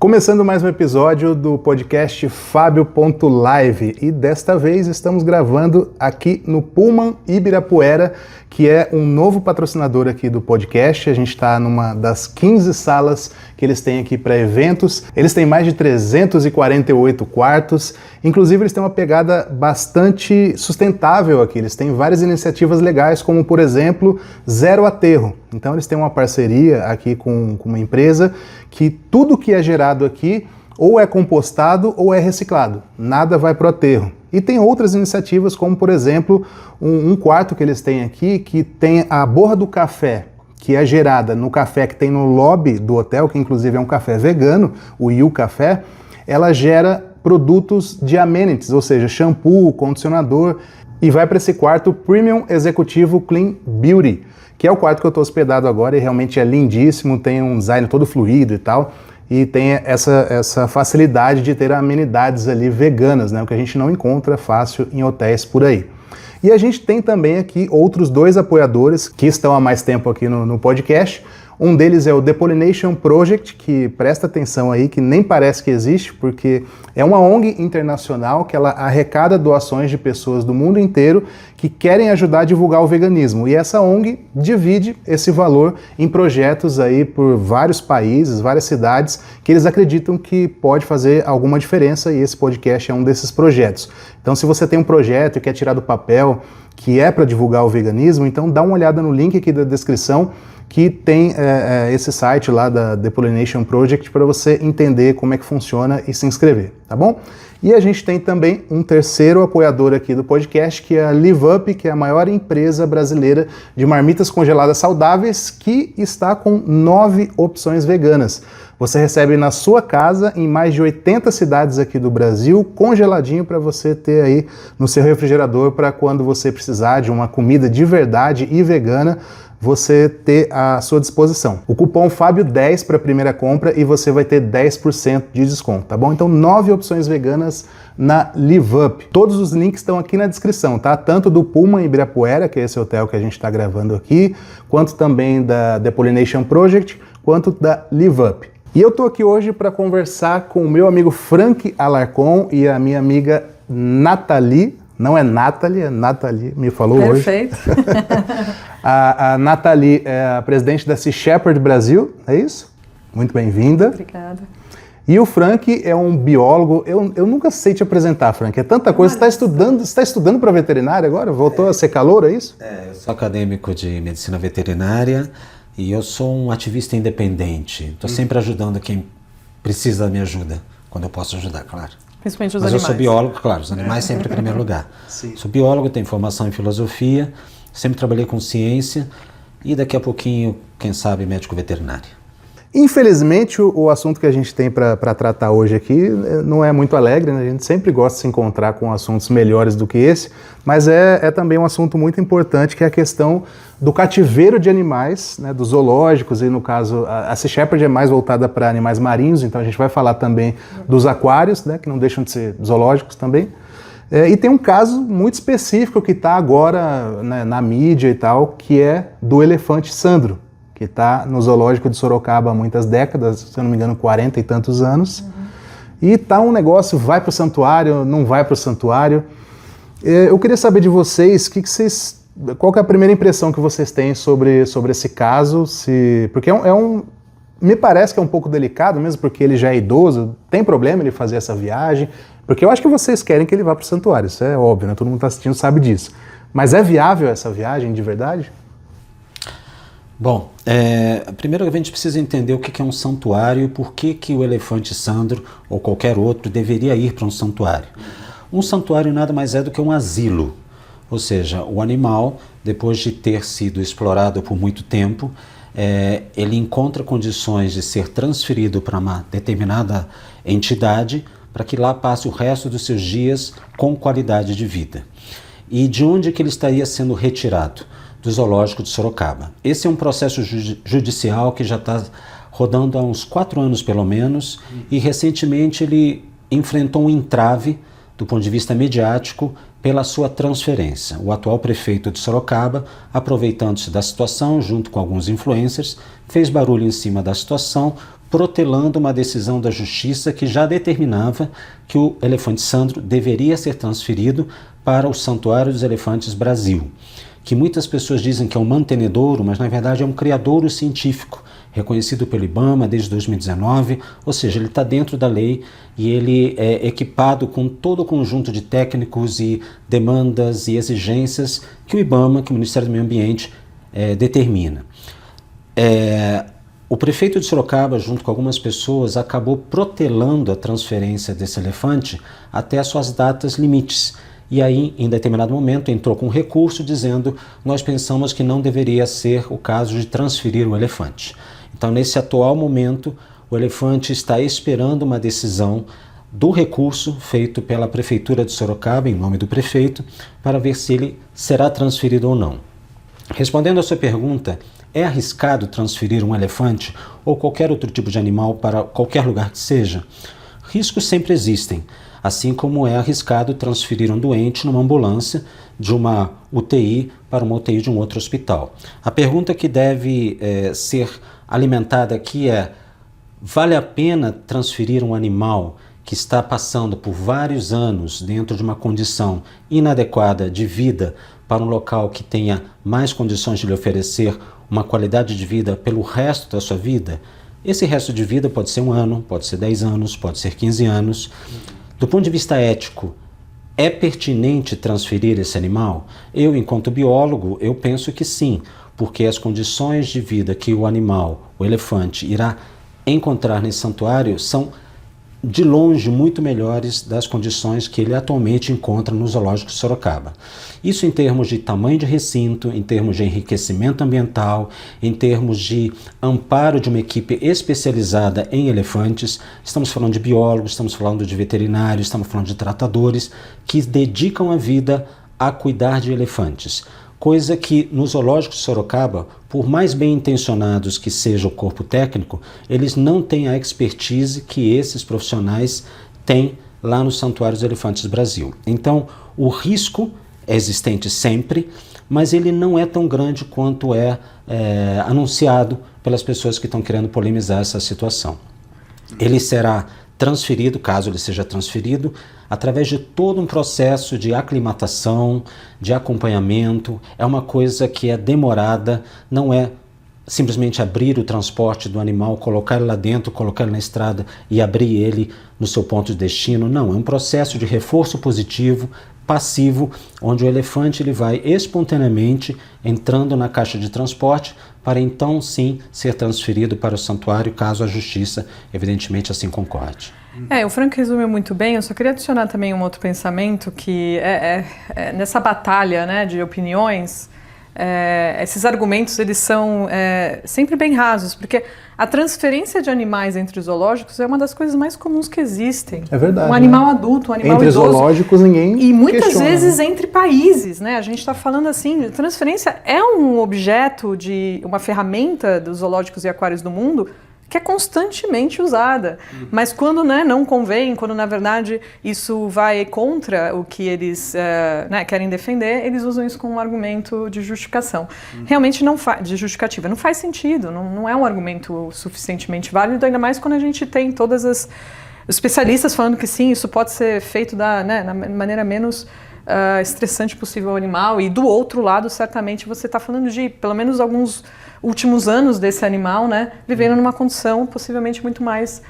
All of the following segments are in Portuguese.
Começando mais um episódio do podcast Fábio.live e desta vez estamos gravando aqui no Pullman Ibirapuera, que é um novo patrocinador aqui do podcast. A gente está numa das 15 salas que eles têm aqui para eventos. Eles têm mais de 348 quartos, inclusive eles têm uma pegada bastante sustentável aqui. Eles têm várias iniciativas legais, como por exemplo, Zero Aterro. Então eles têm uma parceria aqui com uma empresa que tudo que é gerado aqui ou é compostado ou é reciclado. Nada vai para o aterro. E tem outras iniciativas, como por exemplo, um quarto que eles têm aqui, que tem a borra do café, que é gerada no café que tem no lobby do hotel, que inclusive é um café vegano, o You Café, ela gera produtos de amenities, ou seja, shampoo, condicionador, e vai para esse quarto Premium Executivo Clean Beauty, que é o quarto que eu estou hospedado agora e realmente é lindíssimo, tem um design todo fluido e tal, e tem essa facilidade de ter amenidades ali veganas, né, o que a gente não encontra fácil em hotéis por aí. E a gente tem também aqui outros dois apoiadores que estão há mais tempo aqui no podcast. Um deles é o The Pollination Project, que presta atenção aí, que nem parece que existe, porque é uma ONG internacional que ela arrecada doações de pessoas do mundo inteiro que querem ajudar a divulgar o veganismo. E essa ONG divide esse valor em projetos aí por vários países, várias cidades, que eles acreditam que pode fazer alguma diferença, e esse podcast é um desses projetos. Então, se você tem um projeto e quer tirar do papel que é para divulgar o veganismo, então dá uma olhada no link aqui da descrição, que tem esse site lá da The Pollination Project para você entender como é que funciona e se inscrever, tá bom? E a gente tem também um terceiro apoiador aqui do podcast, que é a Live Up, que é a maior empresa brasileira de marmitas congeladas saudáveis, que está com 9 opções veganas. Você recebe na sua casa, em mais de 80 cidades aqui do Brasil, congeladinho para você ter aí no seu refrigerador para quando você precisar de uma comida de verdade e vegana, você ter à sua disposição. O cupom FABIO10 para a primeira compra e você vai ter 10% de desconto, tá bom? Então 9 opções veganas na Live Up. Todos os links estão aqui na descrição, tá? Tanto do Pullman Ibirapuera, que é esse hotel que a gente está gravando aqui, quanto também da The Pollination Project, quanto da Live Up. E eu tô aqui hoje para conversar com o meu amigo Frank Alarcon e a minha amiga Nathalie. Não é Nathalie, é Nathalie, me falou Perfeito. hoje. A Nathalie é a presidente da Sea Shepherd Brasil, é isso? Muito bem-vinda. Obrigada. E o Frank é um biólogo. Eu nunca sei te apresentar, Frank. É tanta coisa. Você está estudando para veterinária agora? Voltou a ser calouro, é isso? Eu sou acadêmico de medicina veterinária e eu sou um ativista independente. Estou sempre ajudando quem precisa da minha ajuda, quando eu posso ajudar, claro. Principalmente os Mas animais. eu sou biólogo, claro, os animais sempre em primeiro lugar. Sim. Sou biólogo, tenho formação em filosofia, sempre trabalhei com ciência e daqui a pouquinho, quem sabe, médico veterinário. Infelizmente, o assunto que a gente tem para tratar hoje aqui não é muito alegre, né? A gente sempre gosta de se encontrar com assuntos melhores do que esse, mas é também um assunto muito importante, que é a questão do cativeiro de animais, né, dos zoológicos, e no caso a Sea Shepherd é mais voltada para animais marinhos, então a gente vai falar também dos aquários, né, que não deixam de ser zoológicos também. E tem um caso muito específico que está agora, né, na mídia e tal, que é do elefante Sandro, que está no zoológico de Sorocaba há muitas décadas, se eu não me engano 40 e tantos anos, e tá um negócio, vai para o santuário, não vai para o santuário. Eu queria saber de vocês, qual que é a primeira impressão que vocês têm sobre esse caso, porque me parece que é um pouco delicado, mesmo porque ele já é idoso, tem problema ele fazer essa viagem, porque eu acho que vocês querem que ele vá para o santuário, isso é óbvio, né? Todo mundo está assistindo sabe disso. Mas é viável essa viagem de verdade? Bom, primeiro a gente precisa entender o que é um santuário e por que o elefante Sandro ou qualquer outro deveria ir para um santuário. Um santuário nada mais é do que um asilo, ou seja, o animal, depois de ter sido explorado por muito tempo, ele encontra condições de ser transferido para uma determinada entidade para que lá passe o resto dos seus dias com qualidade de vida. E de onde que ele estaria sendo retirado? Do zoológico de Sorocaba. Esse é um processo judicial que já está rodando há uns 4 anos pelo menos, e recentemente ele enfrentou um entrave do ponto de vista mediático pela sua transferência. O atual prefeito de Sorocaba, aproveitando-se da situação, junto com alguns influencers, fez barulho em cima da situação, protelando uma decisão da justiça que já determinava que o elefante Sandro deveria ser transferido para o Santuário dos Elefantes Brasil, que muitas pessoas dizem que é um mantenedouro, mas na verdade é um criadouro científico, reconhecido pelo IBAMA desde 2019, ou seja, ele está dentro da lei e ele é equipado com todo o conjunto de técnicos e demandas e exigências que o IBAMA, que o Ministério do Meio Ambiente, determina. O prefeito de Sorocaba, junto com algumas pessoas, acabou protelando a transferência desse elefante até as suas datas limites. E aí, em determinado momento, entrou com um recurso dizendo: nós pensamos que não deveria ser o caso de transferir o elefante. Então, nesse atual momento, o elefante está esperando uma decisão do recurso feito pela Prefeitura de Sorocaba, em nome do prefeito, para ver se ele será transferido ou não. Respondendo à sua pergunta, é arriscado transferir um elefante ou qualquer outro tipo de animal para qualquer lugar que seja? Riscos sempre existem, assim como é arriscado transferir um doente numa ambulância de uma UTI para uma UTI de um outro hospital. A pergunta que deve ser alimentada aqui é: vale a pena transferir um animal que está passando por vários anos dentro de uma condição inadequada de vida para um local que tenha mais condições de lhe oferecer uma qualidade de vida pelo resto da sua vida? Esse resto de vida pode ser 1 ano, pode ser 10 anos, pode ser 15 anos. Do ponto de vista ético, é pertinente transferir esse animal? Eu, enquanto biólogo, eu penso que sim, porque as condições de vida que o animal, o elefante, irá encontrar nesse santuário são de longe muito melhores das condições que ele atualmente encontra no Zoológico de Sorocaba. Isso em termos de tamanho de recinto, em termos de enriquecimento ambiental, em termos de amparo de uma equipe especializada em elefantes. Estamos falando de biólogos, estamos falando de veterinários, estamos falando de tratadores que dedicam a vida a cuidar de elefantes. Coisa que no Zoológico de Sorocaba, por mais bem intencionados que seja o corpo técnico, eles não têm a expertise que esses profissionais têm lá no Santuário dos Elefantes Brasil. Então, o risco é existente sempre, mas ele não é tão grande quanto é anunciado pelas pessoas que estão querendo polemizar essa situação. Ele será transferido, caso ele seja transferido, através de todo um processo de aclimatação, de acompanhamento. É uma coisa que é demorada, não é simplesmente abrir o transporte do animal, colocar ele lá dentro, colocar ele na estrada e abrir ele no seu ponto de destino. Não, é um processo de reforço positivo, passivo, onde o elefante ele vai espontaneamente entrando na caixa de transporte para então sim ser transferido para o santuário, caso a justiça evidentemente assim concorde. O Frank resumiu muito bem. Eu só queria adicionar também um outro pensamento que nessa batalha, né, de opiniões, esses argumentos eles são sempre bem rasos, porque a transferência de animais entre os zoológicos é uma das coisas mais comuns que existem. É verdade. Um animal adulto, um animal entre idoso. Entre zoológicos ninguém E muitas questiona, vezes né? entre países, né? A gente está falando assim, transferência é um objeto uma ferramenta dos zoológicos e aquários do mundo que é constantemente usada. Mas quando não convém, quando na verdade isso vai contra o que eles querem defender, eles usam isso como um argumento de justificação. Realmente de justificativa. Não faz sentido, não é um argumento suficientemente válido, ainda mais quando a gente tem todas as especialistas falando que sim, isso pode ser feito na maneira menos estressante possível ao animal, e do outro lado, certamente, você está falando de, pelo menos, alguns últimos anos desse animal, né, vivendo numa condição possivelmente muito mais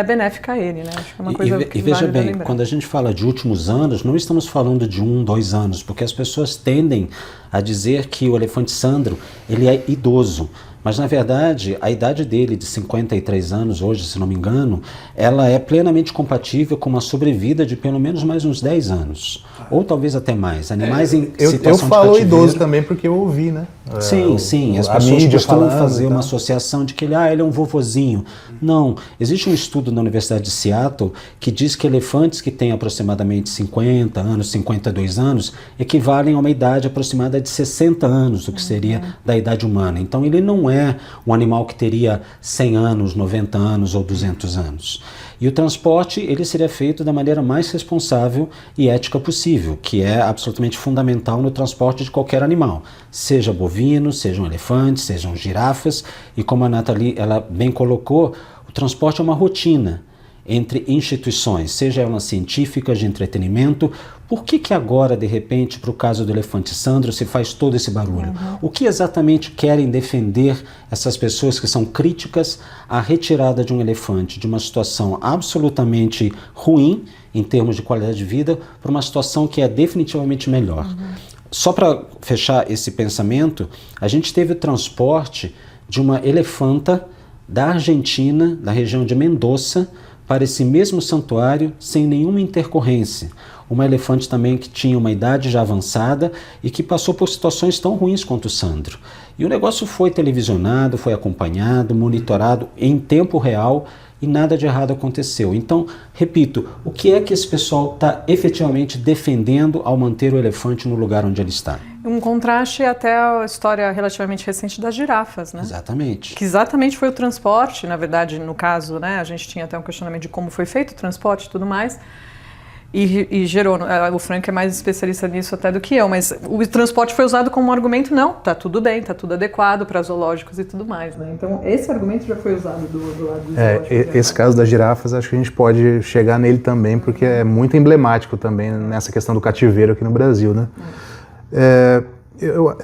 benéfica a ele, né? Acho que é uma coisa que veja vale bem, lembrar. quando a gente fala de últimos anos, não estamos falando de 1, 2 anos, porque as pessoas tendem a dizer que o elefante Sandro, ele é idoso. Mas, na verdade, a idade dele, de 53 anos hoje, se não me engano, ela é plenamente compatível com uma sobrevida de pelo menos mais uns 10 anos. Ou talvez até mais. Animais em Eu situação de falo cativeiro. idoso também porque eu ouvi, né? Sim. As a pessoas mídia costumam falando, fazer uma tá? associação de que ele é um vovozinho. Não. Existe um estudo na Universidade de Seattle que diz que elefantes que têm aproximadamente 50 anos, 52 anos, equivalem a uma idade aproximada de 60 anos, o que seria da idade humana. Então ele não é um animal que teria 100 anos, 90 anos ou 200 anos. E o transporte ele seria feito da maneira mais responsável e ética possível, que é absolutamente fundamental no transporte de qualquer animal, seja bovino, sejam elefantes, sejam girafas, e como a Nathalie ela bem colocou, o O transporte é uma rotina entre instituições, seja elas científicas, de entretenimento. Por que agora, de repente, para o caso do elefante Sandro, se faz todo esse barulho? O que exatamente querem defender essas pessoas que são críticas à retirada de um elefante de uma situação absolutamente ruim, em termos de qualidade de vida, para uma situação que é definitivamente melhor? Só para fechar esse pensamento, a gente teve o transporte de uma elefanta da Argentina, da região de Mendoza, para esse mesmo santuário sem nenhuma intercorrência. Uma elefante também que tinha uma idade já avançada e que passou por situações tão ruins quanto o Sandro. E o negócio foi televisionado, foi acompanhado, monitorado em tempo real e nada de errado aconteceu. Então, repito, o que é que esse pessoal está efetivamente defendendo ao manter o elefante no lugar onde ele está? Um contraste até a história relativamente recente das girafas, né? Exatamente. Que exatamente foi o transporte, na verdade, no caso, né? A gente tinha até um questionamento de como foi feito o transporte e tudo mais. E gerou, o Frank é mais especialista nisso até do que eu, mas o transporte foi usado como um argumento, não, tá tudo bem, tá tudo adequado para zoológicos e tudo mais, né? Então esse argumento já foi usado do lado dos zoológicos. Esse caso das girafas, acho que a gente pode chegar nele também, porque é muito emblemático também nessa questão do cativeiro aqui no Brasil, né?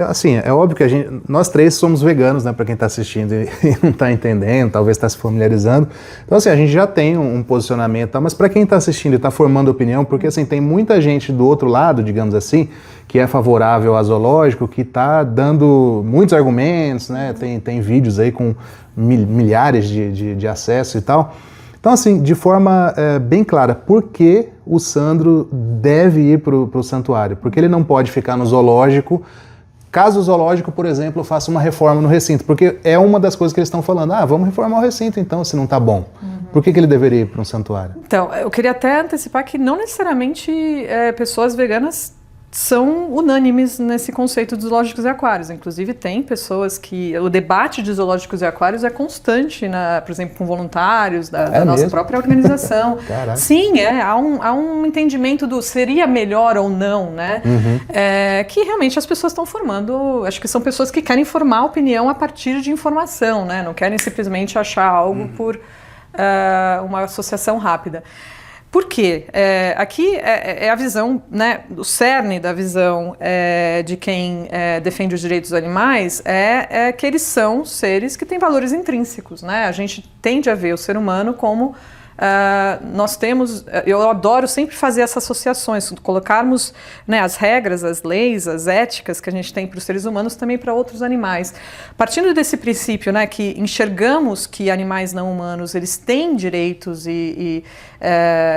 Assim, é óbvio que nós três somos veganos, né, para quem está assistindo e não está entendendo, talvez está se familiarizando. Então, assim, a gente já tem um posicionamento, mas para quem está assistindo e está formando opinião, porque assim, tem muita gente do outro lado, digamos assim, que é favorável ao zoológico, que está dando muitos argumentos, né, tem vídeos aí com milhares de acessos e tal. Então, assim, de forma bem clara, por que o Sandro deve ir para o santuário? Porque ele não pode ficar no zoológico, caso o zoológico, por exemplo, faça uma reforma no recinto. Porque é uma das coisas que eles estão falando. Vamos reformar o recinto então, se não está bom. Por que ele deveria ir para um santuário? Então, eu queria até antecipar que não necessariamente pessoas veganas são unânimes nesse conceito de zoológicos e aquários. Inclusive, tem pessoas que... O debate de zoológicos e aquários é constante, por exemplo, com voluntários da nossa própria organização. Sim, há um entendimento do seria melhor ou não, né? Que realmente as pessoas estão formando... Acho que são pessoas que querem formar opinião a partir de informação, né? Não querem simplesmente achar algo por uma associação rápida. Por quê? Aqui é a visão, né, o cerne da visão de quem defende os direitos dos animais é que eles são seres que têm valores intrínsecos, né? A gente tende a ver o ser humano como nós temos, eu adoro sempre fazer essas associações, colocarmos, né, as regras, as leis, as éticas que a gente tem para os seres humanos também para outros animais. Partindo desse princípio, né, que enxergamos que animais não humanos eles têm direitos e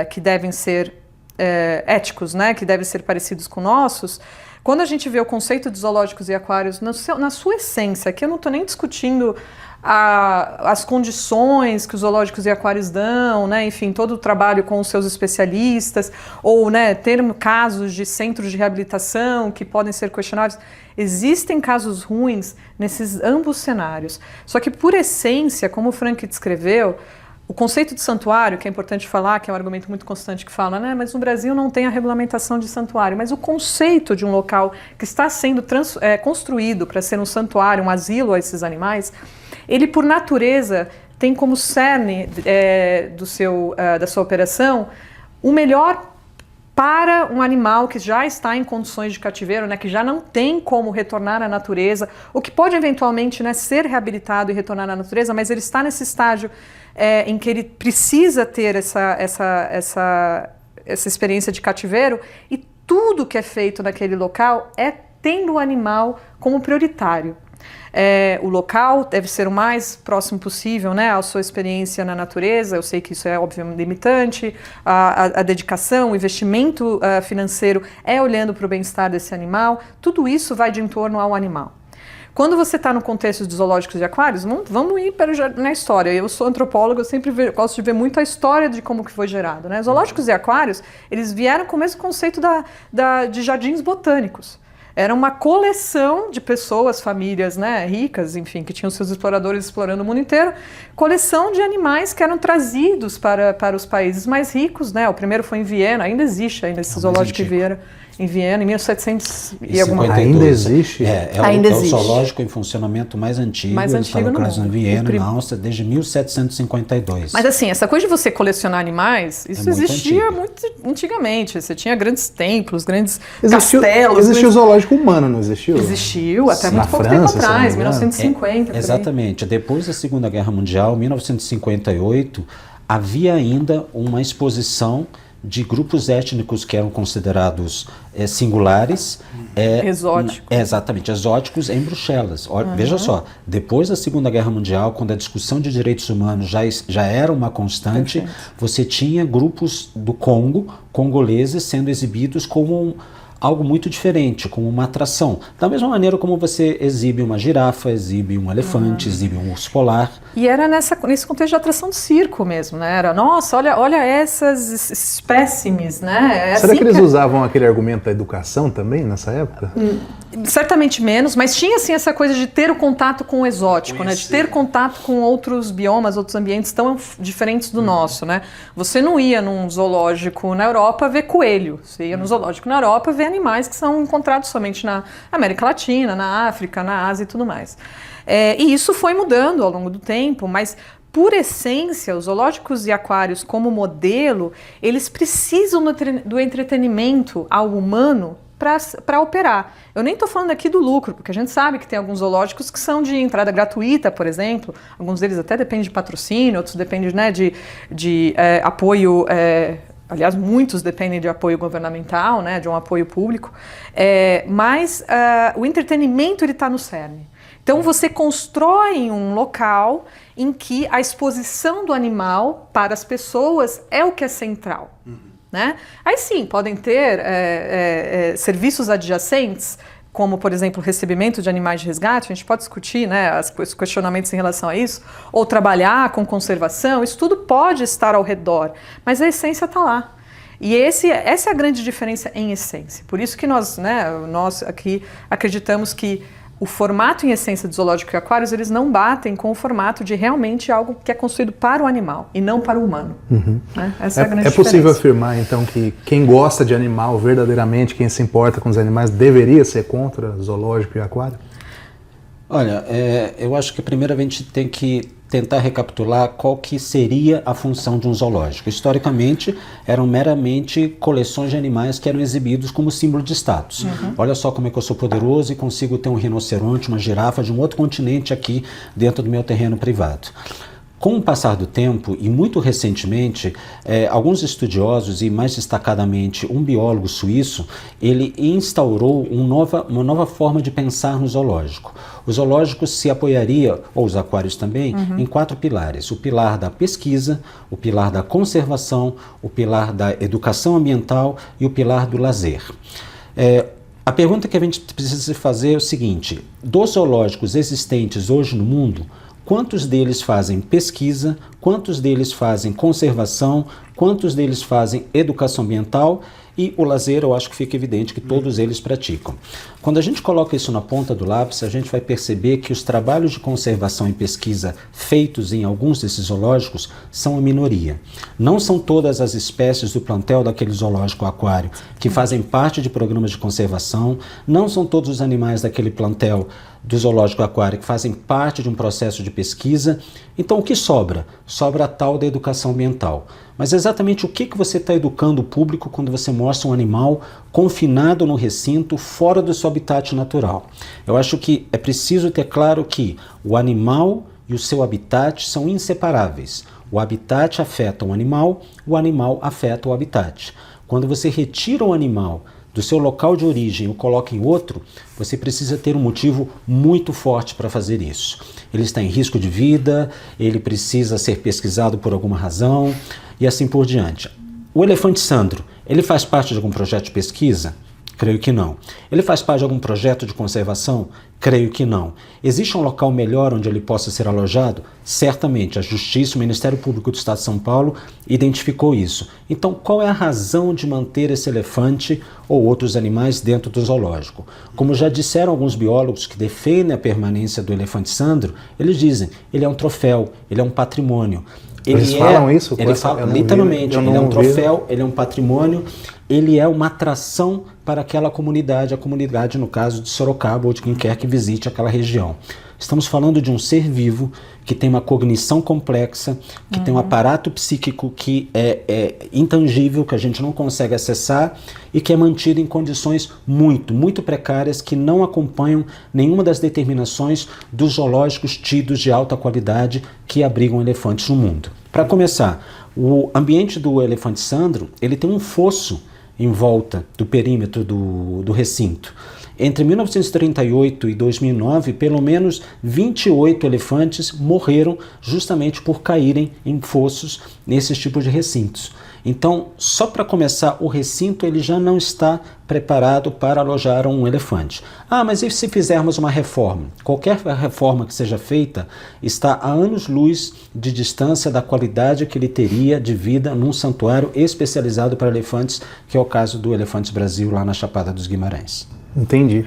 que devem ser éticos, né, que devem ser parecidos com nossos. Quando a gente vê o conceito de zoológicos e aquários na sua essência, que eu não estou nem discutindo as condições que os zoológicos e aquários dão, né? Enfim, todo o trabalho com os seus especialistas, ou, né, ter casos de centros de reabilitação que podem ser questionáveis. Existem casos ruins nesses ambos cenários. Só que, por essência, como o Frank descreveu, o conceito de santuário, que é importante falar, que é um argumento muito constante que fala, né, mas no Brasil não tem a regulamentação de santuário, mas o conceito de um local que está sendo construído para ser um santuário, um asilo a esses animais, ele por natureza tem como cerne da sua operação o melhor para um animal que já está em condições de cativeiro, né, que já não tem como retornar à natureza, ou que pode eventualmente, né, ser reabilitado e retornar à natureza, mas ele está nesse estágio em que ele precisa ter essa experiência de cativeiro, e tudo que é feito naquele local é tendo o animal como prioritário. O local deve ser o mais próximo possível, né, à sua experiência na natureza. Eu sei que isso é obviamente limitante, a dedicação, o investimento financeiro é olhando para o bem-estar desse animal, tudo isso vai de em torno ao animal. Quando você está no contexto de zoológicos e aquários, vamos ir na história. Eu sou antropóloga, eu sempre gosto de ver muito a história de como que foi gerado, né? Zoológicos e aquários, eles vieram com o mesmo conceito de jardins botânicos. Era uma coleção de pessoas, famílias, né, ricas, enfim, que tinham seus exploradores explorando o mundo inteiro, coleção de animais que eram trazidos para os países mais ricos, né? O primeiro foi em Viena, ainda existe esse zoológico em Viena. em Viena, em 1700 e alguma coisa. Ainda existe? Ainda existe. É o zoológico em funcionamento mais antigo. Ele está localizado em Viena, na Áustria, desde 1752. Mas assim, essa coisa de você colecionar animais, isso existia muito antigamente. Você tinha grandes templos, grandes castelos. Existiu o zoológico humano, não existiu? Existiu, até muito pouco França, tempo atrás, 1950. Exatamente. Depois da Segunda Guerra Mundial, 1958, havia ainda uma exposição de grupos étnicos que eram considerados singulares. Exóticos. Exatamente, exóticos em Bruxelas. Veja só, depois da Segunda Guerra Mundial, quando a discussão de direitos humanos já era uma constante, você tinha grupos do Congo, congoleses, sendo exibidos como algo muito diferente, como uma atração. Da mesma maneira como você exibe uma girafa, exibe um elefante, exibe um urso polar. E era nesse contexto de atração de circo mesmo, né? Era, nossa, olha essas espécimes, né? Será que eles usavam aquele argumento da educação também nessa época? Certamente menos, mas tinha assim essa coisa de ter o contato com o exótico, né? De ter contato com outros biomas, outros ambientes tão diferentes do nosso, né? Você não ia num zoológico na Europa ver coelho, você ia no zoológico na Europa ver animais que são encontrados somente na América Latina, na África, na Ásia e tudo mais. E isso foi mudando ao longo do tempo, mas por essência, os zoológicos e aquários como modelo, eles precisam do entretenimento ao humano para operar. Eu nem estou falando aqui do lucro, porque a gente sabe que tem alguns zoológicos que são de entrada gratuita, por exemplo. Alguns deles até dependem de patrocínio, outros dependem, né, de apoio. Aliás, muitos dependem de apoio governamental, né, de um apoio público. Mas o entretenimento está no cerne. Então você constrói um local em que a exposição do animal para as pessoas é o que é central. Né? Aí sim, podem ter serviços adjacentes, como, por exemplo, o recebimento de animais de resgate, a gente pode discutir, né, os questionamentos em relação a isso, ou trabalhar com conservação, isso tudo pode estar ao redor, mas a essência está lá. E essa é a grande diferença em essência. Por isso que nós aqui acreditamos que o formato em essência de zoológico e aquários, eles não batem com o formato de realmente algo que é construído para o animal e não para o humano. Né? Essa é a grande diferença. É possível afirmar, então, que quem gosta de animal verdadeiramente, quem se importa com os animais, deveria ser contra zoológico e aquário? Olha, eu acho que primeiro a gente tem que tentar recapitular qual que seria a função de um zoológico. Historicamente, eram meramente coleções de animais que eram exibidos como símbolo de status. Olha só como é que eu sou poderoso e consigo ter um rinoceronte, uma girafa de um outro continente aqui dentro do meu terreno privado. Com o passar do tempo, e muito recentemente, alguns estudiosos, e mais destacadamente um biólogo suíço, ele instaurou uma nova forma de pensar no zoológico. O zoológico se apoiaria, ou os aquários também, em 4 pilares. O pilar da pesquisa, o pilar da conservação, o pilar da educação ambiental e o pilar do lazer. A pergunta que a gente precisa fazer é o seguinte: dos zoológicos existentes hoje no mundo, quantos deles fazem pesquisa, quantos deles fazem conservação, quantos deles fazem educação ambiental? E o lazer, eu acho que fica evidente que todos eles praticam. Quando a gente coloca isso na ponta do lápis, a gente vai perceber que os trabalhos de conservação e pesquisa feitos em alguns desses zoológicos são a minoria. Não são todas as espécies do plantel daquele zoológico aquário que fazem parte de programas de conservação, não são todos os animais daquele plantel do zoológico aquário que fazem parte de um processo de pesquisa. Então o que sobra? Sobra a tal da educação ambiental. Mas exatamente o que você está educando o público quando você mostra um animal confinado no recinto, fora do seu habitat natural? Eu acho que é preciso ter claro que o animal e o seu habitat são inseparáveis. O habitat afeta o animal afeta o habitat. Quando você retira o animal do seu local de origem e o coloca em outro, você precisa ter um motivo muito forte para fazer isso. Ele está em risco de vida, ele precisa ser pesquisado por alguma razão e assim por diante. O elefante Sandro, ele faz parte de algum projeto de pesquisa? Creio que não. Ele faz parte de algum projeto de conservação? Creio que não. Existe um local melhor onde ele possa ser alojado? Certamente. A Justiça, o Ministério Público do Estado de São Paulo identificou isso. Então, qual é a razão de manter esse elefante ou outros animais dentro do zoológico? Como já disseram alguns biólogos que defendem a permanência do elefante Sandro, eles dizem, ele é um troféu, ele é um patrimônio. Eles falam isso? Ele fala, literalmente, ele é um troféu, ele é um patrimônio, ele é uma atração para aquela comunidade, a comunidade no caso de Sorocaba ou de quem quer que visite aquela região. Estamos falando de um ser vivo que tem uma cognição complexa, que tem um aparato psíquico que é intangível, que a gente não consegue acessar e que é mantido em condições muito precárias que não acompanham nenhuma das determinações dos zoológicos tidos de alta qualidade que abrigam elefantes no mundo. Para começar, o ambiente do elefante Sandro, ele tem um fosso em volta do perímetro do recinto. Entre 1938 e 2009, pelo menos 28 elefantes morreram justamente por caírem em fossos nesses tipos de recintos. Então, só para começar, o recinto ele já não está preparado para alojar um elefante. Ah, mas e se fizermos uma reforma? Qualquer reforma que seja feita está a anos-luz de distância da qualidade que ele teria de vida num santuário especializado para elefantes, que é o caso do Elefantes Brasil lá na Chapada dos Guimarães. Entendi.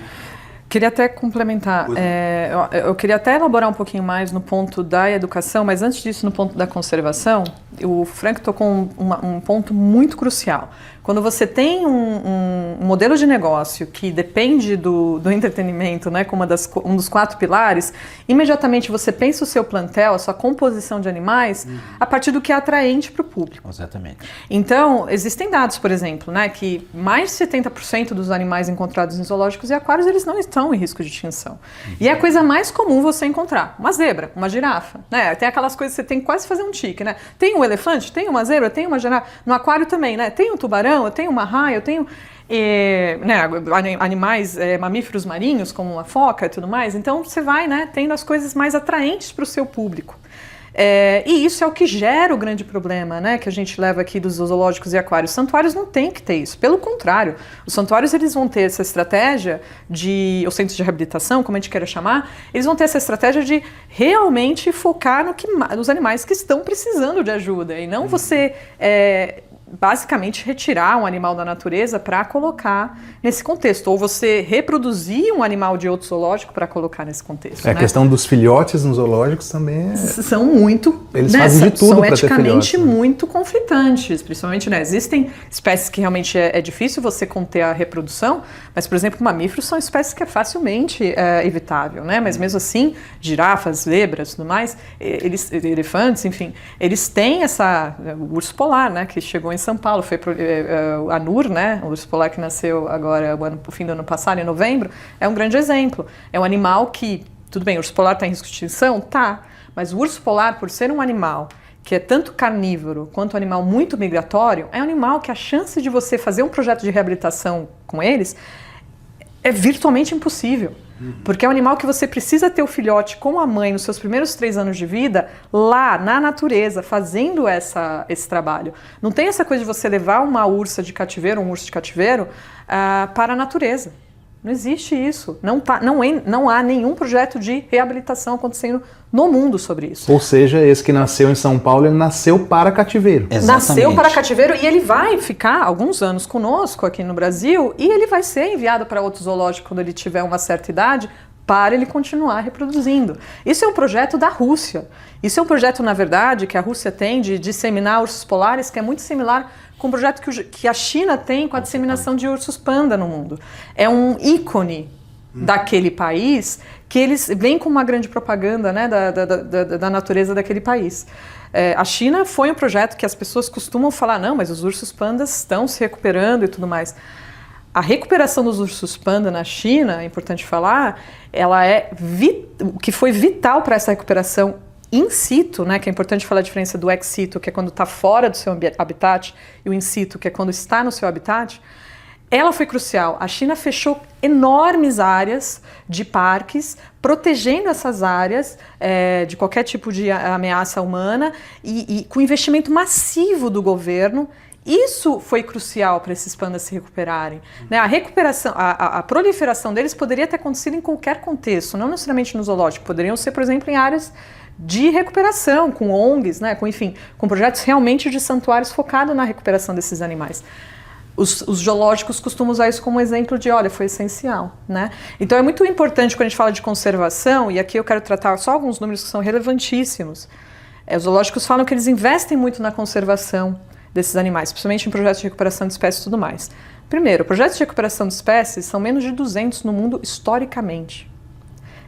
Queria até complementar, eu queria até elaborar um pouquinho mais no ponto da educação, mas antes disso no ponto da conservação, o Frank tocou um ponto muito crucial. Quando você tem um modelo de negócio que depende do entretenimento, né, como um dos 4 pilares, imediatamente você pensa o seu plantel, a sua composição de animais, a partir do que é atraente para o público. Exatamente. Então, existem dados, por exemplo, né, que mais de 70% dos animais encontrados em zoológicos e aquários, eles não estão em risco de extinção. E é a coisa mais comum você encontrar uma zebra, uma girafa, né? Tem aquelas coisas que você tem que quase fazer um tique, né? Tem um elefante, tem uma zebra, tem uma girafa. No aquário também, né? Tem um tubarão, eu tenho uma raia, eu tenho animais, mamíferos marinhos, como a foca e tudo mais. Então, você vai, né, tendo as coisas mais atraentes para o seu público. E isso é o que gera o grande problema, né, que a gente leva aqui dos zoológicos e aquários. Os santuários não tem que ter isso, pelo contrário. Os santuários eles vão ter essa estratégia os centros de reabilitação, como a gente queira chamar, eles vão ter essa estratégia de realmente focar nos animais que estão precisando de ajuda, e não você basicamente retirar um animal da natureza para colocar nesse contexto, ou você reproduzir um animal de outro zoológico para colocar nesse contexto. A questão dos filhotes nos zoológicos também são muito... Eles fazem de tudo para ter filhotes. São eticamente muito conflitantes, principalmente, né? Existem espécies que realmente é difícil você conter a reprodução, mas, por exemplo, mamíferos são espécies que é facilmente evitável, né? Mas mesmo assim, girafas, zebras, tudo mais, elefantes, enfim, eles têm o urso polar, né? Que chegou em São Paulo, foi a NUR, né? O urso polar que nasceu agora, no fim do ano passado, em novembro, é um grande exemplo. É um animal que, tudo bem, o urso polar está em risco de extinção? Tá, mas o urso polar, por ser um animal que é tanto carnívoro quanto um animal muito migratório, é um animal que a chance de você fazer um projeto de reabilitação com eles é virtualmente impossível. Porque é um animal que você precisa ter o filhote com a mãe nos seus primeiros 3 anos de vida, lá na natureza, fazendo esse trabalho. Não tem essa coisa de você levar uma ursa de cativeiro, um urso de cativeiro, para a natureza. Não existe isso. Não há nenhum projeto de reabilitação acontecendo no mundo sobre isso. Ou seja, esse que nasceu em São Paulo, ele nasceu para cativeiro. Exatamente. Nasceu para cativeiro e ele vai ficar alguns anos conosco aqui no Brasil e ele vai ser enviado para outro zoológico quando ele tiver uma certa idade para ele continuar reproduzindo. Isso é um projeto da Rússia. Isso é um projeto, na verdade, que a Rússia tem de disseminar ursos polares, que é muito similar com o projeto que a China tem com a disseminação de ursos panda no mundo. É um ícone daquele país que eles vêm com uma grande propaganda, né, da natureza daquele país. A China foi um projeto que as pessoas costumam falar, não, mas os ursos pandas estão se recuperando e tudo mais. A recuperação dos ursos panda na China, é importante falar, ela o que foi vital para essa recuperação in situ, né, que é importante falar a diferença do ex situ, que é quando está fora do seu habitat, e o in situ, que é quando está no seu habitat, ela foi crucial. A China fechou enormes áreas de parques, protegendo essas áreas de qualquer tipo de ameaça humana e com investimento massivo do governo. Isso foi crucial para esses pandas se recuperarem. Né? A recuperação, a proliferação deles poderia ter acontecido em qualquer contexto, não necessariamente no zoológico. Poderiam ser, por exemplo, em áreas de recuperação, com ONGs, né? com projetos realmente de santuários focados na recuperação desses animais. Os zoológicos costumam usar isso como exemplo de, olha, foi essencial, né? Então é muito importante quando a gente fala de conservação, e aqui eu quero tratar só alguns números que são relevantíssimos. Os zoológicos falam que eles investem muito na conservação desses animais, principalmente em projetos de recuperação de espécies e tudo mais. Primeiro, projetos de recuperação de espécies são menos de 200 no mundo historicamente.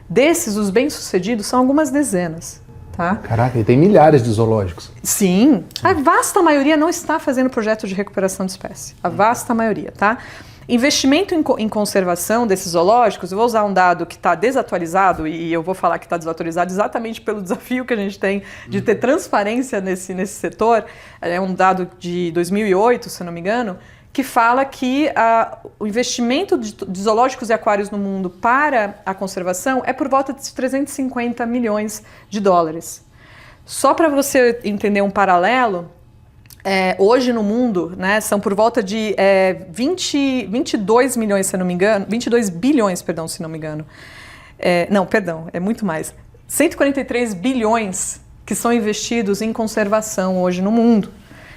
Desses, os bem-sucedidos são algumas dezenas. Tá? Caraca, e tem milhares de zoológicos. Sim, a vasta maioria não está fazendo projeto de recuperação de espécie. A vasta maioria, tá? Investimento em conservação desses zoológicos, eu vou usar um dado que está desatualizado, e eu vou falar que está desatualizado exatamente pelo desafio que a gente tem de ter transparência nesse setor. É um dado de 2008, se não me engano, que fala que o investimento de zoológicos e aquários no mundo para a conservação é por volta de 350 milhões de dólares. Só para você entender um paralelo, hoje no mundo, né, são por volta de 22 milhões, se não me engano, 22 bilhões, perdão, se não me engano. Não, perdão, é muito mais. 143 bilhões que são investidos em conservação hoje no mundo.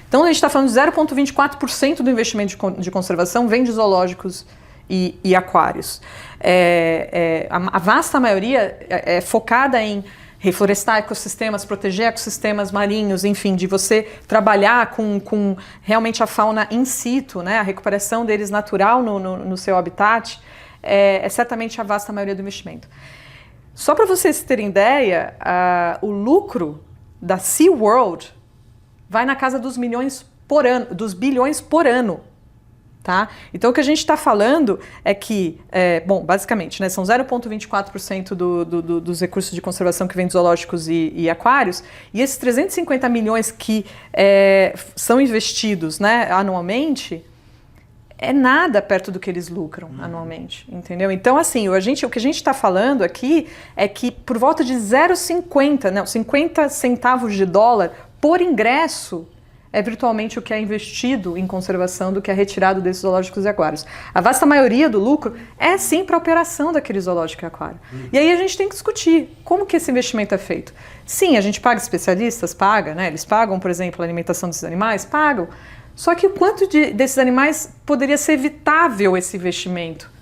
Então, a gente está falando de 0,24% do investimento de conservação vem de zoológicos e aquários. A vasta maioria é focada em reflorestar ecossistemas, proteger ecossistemas marinhos, enfim, de você trabalhar com realmente a fauna in situ, né, a recuperação deles natural no seu habitat, é certamente a vasta maioria do investimento. Só para vocês terem ideia, o lucro da SeaWorld vai na casa dos milhões por ano, dos bilhões por ano, tá? Então o que a gente está falando é que, basicamente, né, são 0,24% dos recursos de conservação que vem de zoológicos e aquários, e esses 350 milhões que são investidos, né, anualmente, é nada perto do que eles lucram anualmente, entendeu? Então, assim, o que a gente está falando aqui é que por volta de 50 centavos de dólar por ingresso é virtualmente o que é investido em conservação do que é retirado desses zoológicos e aquários. A vasta maioria do lucro é sim para a operação daquele zoológico e aquário. E aí a gente tem que discutir como que esse investimento é feito. Sim, a gente paga especialistas, né? Eles pagam, por exemplo, a alimentação desses animais, pagam. Só que o quanto desses animais poderia ser evitável esse investimento?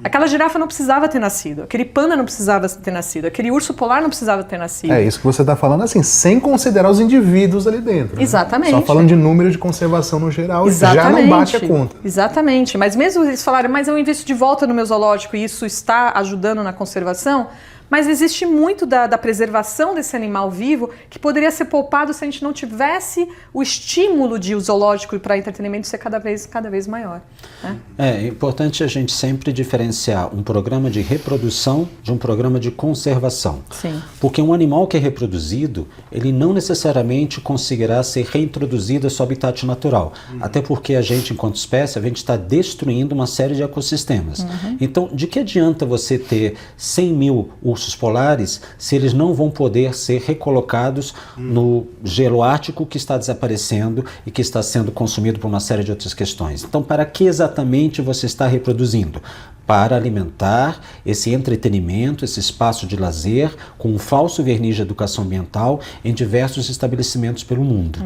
Aquela girafa não precisava ter nascido, aquele panda não precisava ter nascido, aquele urso polar não precisava ter nascido. É isso que você está falando, assim, sem considerar os indivíduos ali dentro. Né? Exatamente. Só falando de número de conservação no geral, já não bate a conta. Exatamente. Mas mesmo eles falarem, mas eu investo de volta no meu zoológico e isso está ajudando na conservação, mas existe muito da preservação desse animal vivo que poderia ser poupado se a gente não tivesse o estímulo de o zoológico para entretenimento ser cada vez maior. Né? É importante a gente sempre diferenciar um programa de reprodução de um programa de conservação. Sim. Porque um animal que é reproduzido, ele não necessariamente conseguirá ser reintroduzido ao seu habitat natural. Até porque a gente, enquanto espécie, a gente está destruindo uma série de ecossistemas. Então, de que adianta você ter 100 mil ursos polares se eles não vão poder ser recolocados no gelo ártico que está desaparecendo e que está sendo consumido por uma série de outras questões? Então, para que exatamente você está reproduzindo? Para alimentar esse entretenimento, esse espaço de lazer com um falso verniz de educação ambiental em diversos estabelecimentos pelo mundo.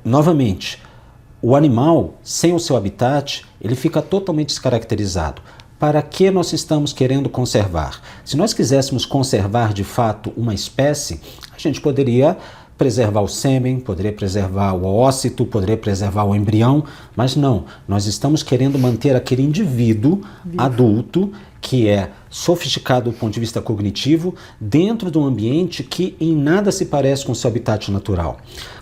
Novamente, o animal, sem o seu habitat, ele fica totalmente descaracterizado. Para que nós estamos querendo conservar? Se nós quiséssemos conservar de fato uma espécie, a gente poderia preservar o sêmen, poderia preservar o ócito, poderia preservar o embrião, mas não, nós estamos querendo manter aquele indivíduo adulto que é sofisticado do ponto de vista cognitivo dentro de um ambiente que em nada se parece com o seu habitat natural.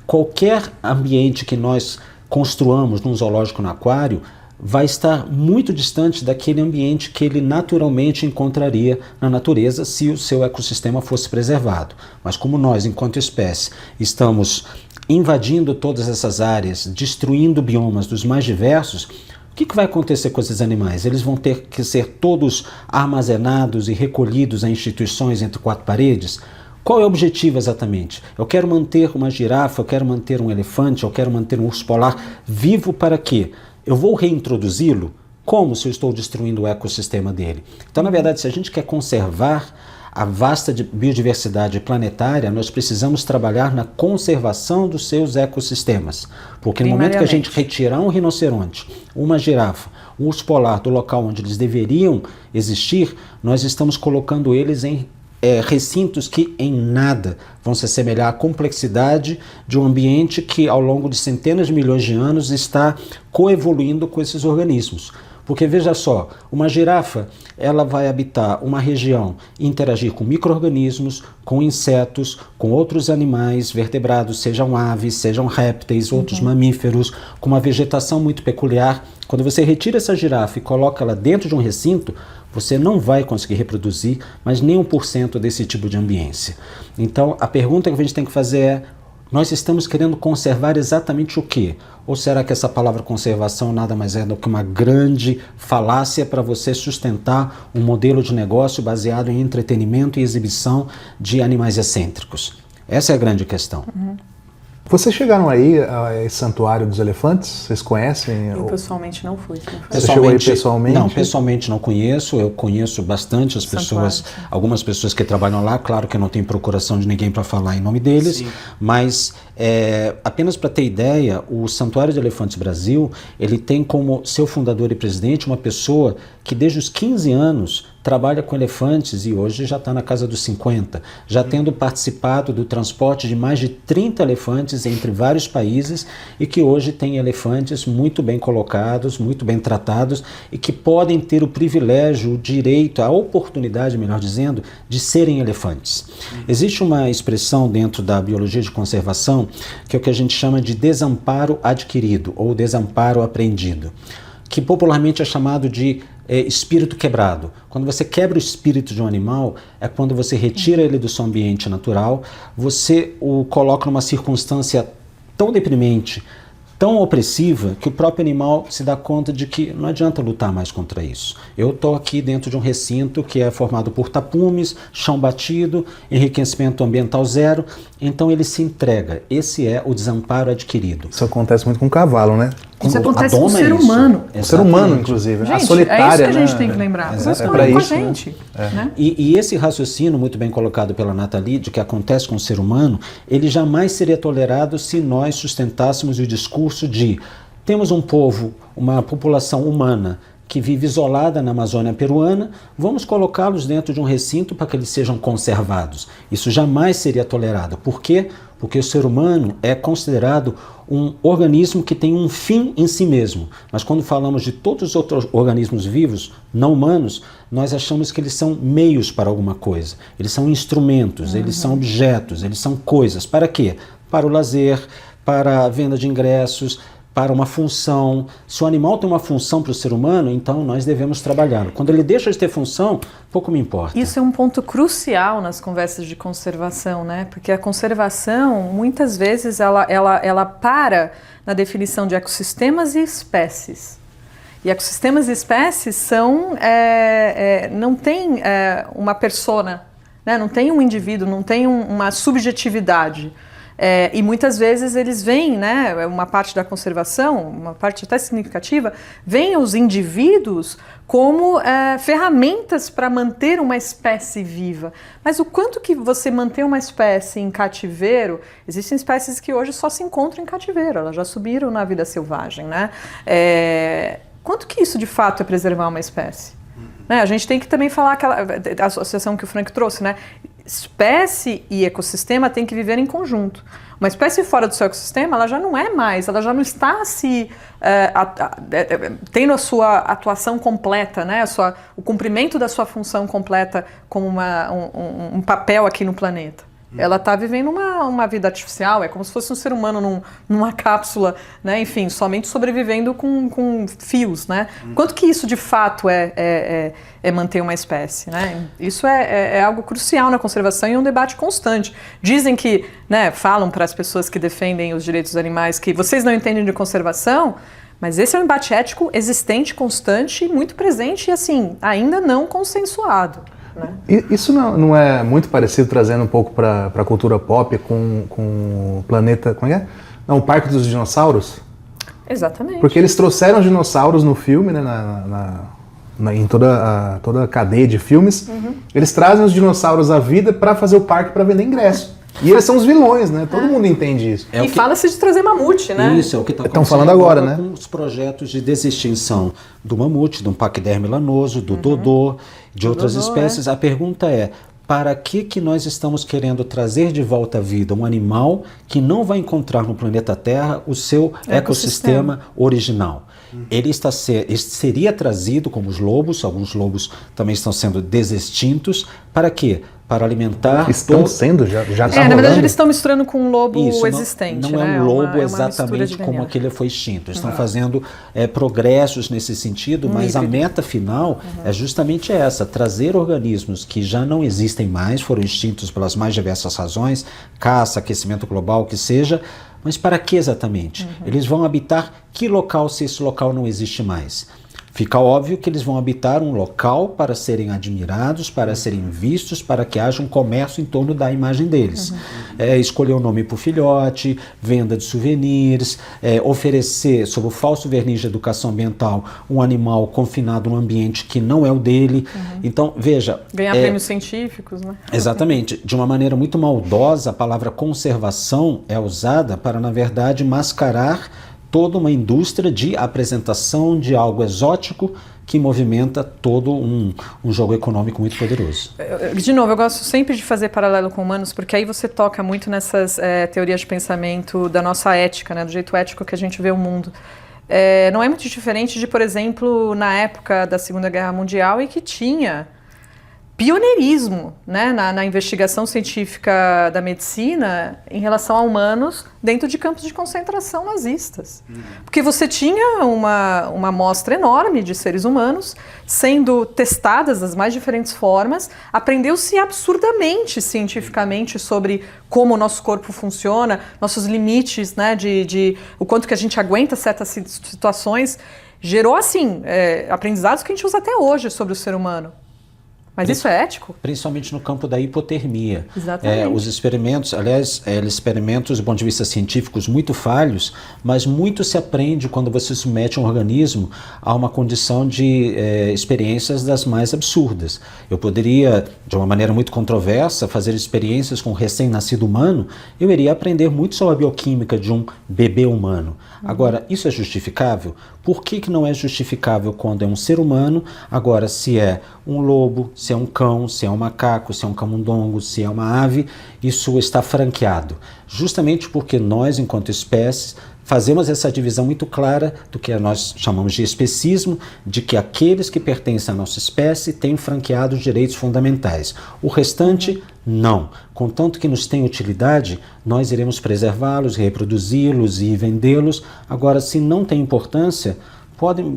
Qualquer ambiente que nós construamos num zoológico, no aquário, vai estar muito distante daquele ambiente que ele naturalmente encontraria na natureza se o seu ecossistema fosse preservado. Mas como nós, enquanto espécie, estamos invadindo todas essas áreas, destruindo biomas dos mais diversos, o que vai acontecer com esses animais? Eles vão ter que ser todos armazenados e recolhidos a instituições entre quatro paredes? Qual é o objetivo exatamente? Eu quero manter uma girafa, eu quero manter um elefante, eu quero manter um urso polar vivo para quê? Eu vou reintroduzi-lo? Como se eu estou destruindo o ecossistema dele? Então, na verdade, se a gente quer conservar a vasta biodiversidade planetária, nós precisamos trabalhar na conservação dos seus ecossistemas. Porque no momento que a gente retirar um rinoceronte, uma girafa, um urso polar do local onde eles deveriam existir, nós estamos colocando eles em recintos que em nada vão se assemelhar à complexidade de um ambiente que ao longo de centenas de milhões de anos está coevoluindo com esses organismos. Porque veja só, uma girafa ela vai habitar uma região e interagir com micro-organismos, com insetos, com outros animais vertebrados, sejam aves, sejam répteis, outros mamíferos, com uma vegetação muito peculiar. Quando você retira essa girafa e coloca ela dentro de um recinto, você não vai conseguir reproduzir mais nem 1% desse tipo de ambiência. Então, a pergunta que a gente tem que fazer é: nós estamos querendo conservar exatamente o quê? Ou será que essa palavra conservação nada mais é do que uma grande falácia para você sustentar um modelo de negócio baseado em entretenimento e exibição de animais excêntricos? Essa é a grande questão. Vocês chegaram aí a esse Santuário dos Elefantes? Vocês conhecem? Eu pessoalmente não fui. Você chegou aí pessoalmente? Não, pessoalmente não conheço. Eu conheço bastante as pessoas, algumas pessoas que trabalham lá. Claro que eu não tenho procuração de ninguém para falar em nome deles, sim, mas apenas para ter ideia, o Santuário de Elefantes Brasil, ele tem como seu fundador e presidente uma pessoa que desde os 15 anos trabalha com elefantes e hoje já está na casa dos 50, já tendo participado do transporte de mais de 30 elefantes entre vários países e que hoje tem elefantes muito bem colocados, muito bem tratados e que podem ter o privilégio, o direito, a oportunidade, melhor dizendo, de serem elefantes. Existe uma expressão dentro da biologia de conservação que é o que a gente chama de desamparo adquirido ou desamparo aprendido, que popularmente é chamado de espírito quebrado. Quando você quebra o espírito de um animal, é quando você retira ele do seu ambiente natural, você o coloca numa circunstância tão deprimente, tão opressiva, que o próprio animal se dá conta de que não adianta lutar mais contra isso. Eu estou aqui dentro de um recinto que é formado por tapumes, chão batido, enriquecimento ambiental zero, então ele se entrega. Esse é o desamparo adquirido. Isso acontece muito com o cavalo, né? Isso acontece com o ser humano. O ser humano, inclusive. Gente, a solitária, é isso que a gente tem que lembrar. Isso é para isso, com a gente. Né? E esse raciocínio, muito bem colocado pela Nathalie, de que acontece com o ser humano, ele jamais seria tolerado se nós sustentássemos o discurso de temos um povo, uma população humana que vive isolada na Amazônia peruana, vamos colocá-los dentro de um recinto para que eles sejam conservados. Isso jamais seria tolerado. Por quê? Porque o ser humano é considerado um organismo que tem um fim em si mesmo. Mas quando falamos de todos os outros organismos vivos, não humanos, nós achamos que eles são meios para alguma coisa. Eles são instrumentos, eles são objetos, eles são coisas. Para quê? Para o lazer, para a venda de ingressos, para uma função. Se o animal tem uma função para o ser humano, então nós devemos trabalhar. Quando ele deixa de ter função, pouco me importa. Isso é um ponto crucial nas conversas de conservação, né? Porque a conservação, muitas vezes, ela para na definição de ecossistemas e espécies. E ecossistemas e espécies são, não tem uma persona, né? Não tem um indivíduo, não tem uma subjetividade. E muitas vezes eles veem, né, uma parte da conservação, uma parte até significativa, veem os indivíduos como ferramentas para manter uma espécie viva. Mas o quanto que você manter uma espécie em cativeiro, existem espécies que hoje só se encontram em cativeiro, elas já subiram na vida selvagem, né? Quanto que isso de fato é preservar uma espécie? Né? A gente tem que também falar a associação que o Frank trouxe, né? Espécie e ecossistema têm que viver em conjunto. Uma espécie fora do seu ecossistema, ela já não é mais, ela já não está tendo a sua atuação completa, né? O cumprimento da sua função completa como um papel aqui no planeta. Ela está vivendo uma vida artificial, é como se fosse um ser humano numa cápsula, né? Enfim, somente sobrevivendo com fios, né? Quanto que isso de fato é manter uma espécie, né? Isso é algo crucial na conservação e é um debate constante. Dizem que, né, falam para as pessoas que defendem os direitos dos animais que vocês não entendem de conservação, mas esse é um embate ético existente, constante, muito presente e, assim, ainda não consensuado. Né? Isso não é muito parecido, trazendo um pouco para a cultura pop, com o planeta... Como é? Não, o Parque dos Dinossauros? Exatamente. Porque eles trouxeram dinossauros no filme, né, em toda a cadeia de filmes. Eles trazem os dinossauros à vida para fazer o parque, para vender ingresso. E eles são os vilões, né? Todo mundo entende isso. E fala-se de trazer mamute, né? Isso, é o que estão falando agora, né? Com os projetos de desextinção do mamute, do paquiderme lanoso, do dodô, de outras espécies. A pergunta é, para que nós estamos querendo trazer de volta à vida um animal que não vai encontrar no planeta Terra o seu ecossistema original. Ele seria trazido como os lobos, alguns lobos também estão sendo desextintos, para quê? Para alimentar... Estão sendo, já está rolando. Na verdade eles estão misturando com um lobo existente. Não é um lobo exatamente como aquele foi extinto. Estão fazendo progressos nesse sentido, mas a meta final é justamente essa, trazer organismos que já não existem mais, foram extintos pelas mais diversas razões, caça, aquecimento global, o que seja, mas para que exatamente? Eles vão habitar que local se esse local não existe mais? Fica óbvio que eles vão habitar um local para serem admirados, para serem vistos, para que haja um comércio em torno da imagem deles. Escolher o nome para o filhote, venda de souvenirs, oferecer, sob o falso verniz de educação ambiental, um animal confinado num ambiente que não é o dele. Então, veja... Ganhar prêmios científicos, né? Exatamente. De uma maneira muito maldosa, a palavra conservação é usada para, na verdade, mascarar toda uma indústria de apresentação de algo exótico que movimenta todo um jogo econômico muito poderoso. De novo, eu gosto sempre de fazer paralelo com humanos, porque aí você toca muito nessas teorias de pensamento da nossa ética, né, do jeito ético que a gente vê o mundo. Não é muito diferente de, por exemplo, na época da Segunda Guerra Mundial, em que tinha pioneirismo, né, na investigação científica da medicina em relação a humanos dentro de campos de concentração nazistas. Porque você tinha uma amostra enorme de seres humanos sendo testadas das mais diferentes formas, aprendeu-se absurdamente cientificamente sobre como o nosso corpo funciona, nossos limites, né, de o quanto que a gente aguenta certas situações, gerou assim aprendizados que a gente usa até hoje sobre o ser humano. Mas isso é ético? Principalmente no campo da hipotermia. Exatamente. Os experimentos, aliás, experimentos do ponto de vista científicos muito falhos, mas muito se aprende quando você submete um organismo a uma condição de experiências das mais absurdas. Eu poderia, de uma maneira muito controversa, fazer experiências com um recém-nascido humano, eu iria aprender muito sobre a bioquímica de um bebê humano. Agora, isso é justificável? Por que não é justificável quando é um ser humano? Agora, se é um lobo, se é um cão, se é um macaco, se é um camundongo, se é uma ave, isso está franqueado. Justamente porque nós, enquanto espécies, fazemos essa divisão muito clara do que nós chamamos de especismo, de que aqueles que pertencem à nossa espécie têm franqueados direitos fundamentais. O restante, não. Contanto que nos tem utilidade, nós iremos preservá-los, reproduzi-los e vendê-los. Agora, se não tem importância,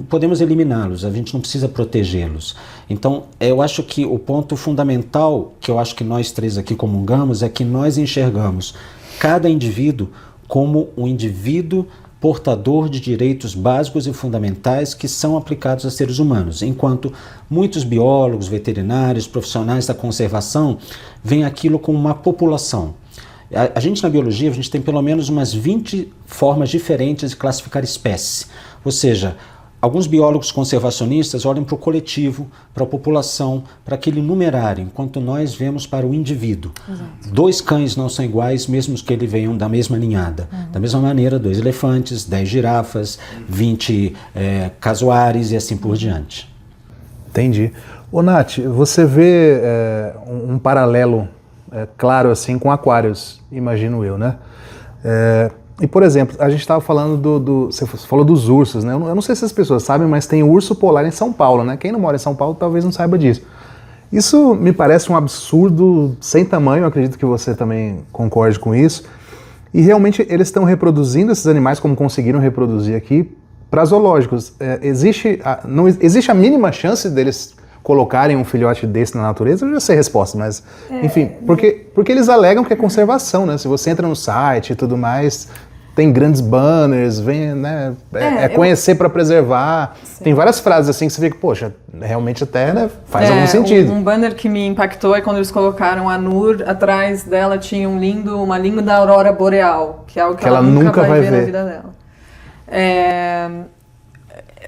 podemos eliminá-los, a gente não precisa protegê-los. Então, eu acho que o ponto fundamental, que eu acho que nós três aqui comungamos, é que nós enxergamos cada indivíduo como um indivíduo portador de direitos básicos e fundamentais que são aplicados a seres humanos, enquanto muitos biólogos, veterinários, profissionais da conservação veem aquilo como uma população. A gente na biologia, a gente tem pelo menos umas 20 formas diferentes de classificar espécies, ou seja, alguns biólogos conservacionistas olham para o coletivo, para a população, para aquele numerário, enquanto nós vemos para o indivíduo. Exato. 2 cães não são iguais, mesmo que eles venham da mesma ninhada. Da mesma maneira, 2 elefantes, 10 girafas, 20 casuares e assim por diante. Entendi. Ô Nath, você vê um paralelo claro assim com aquários, imagino eu, né? E, por exemplo, a gente estava falando você falou dos ursos, né? Eu não sei se as pessoas sabem, mas tem urso polar em São Paulo, né? Quem não mora em São Paulo talvez não saiba disso. Isso me parece um absurdo sem tamanho, eu acredito que você também concorde com isso. E realmente eles estão reproduzindo esses animais como conseguiram reproduzir aqui para zoológicos. Existe a mínima chance deles colocarem um filhote desse na natureza? Eu já sei a resposta, mas enfim, porque eles alegam que é conservação, né? Se você entra no site e tudo mais, tem grandes banners, né? Conhecer para preservar. Sim. Tem várias frases assim que você vê que, poxa, realmente até, né, faz algum sentido. Um banner que me impactou é quando eles colocaram a Nur, atrás dela tinha uma linda aurora boreal, que é algo que ela nunca vai ver na vida dela.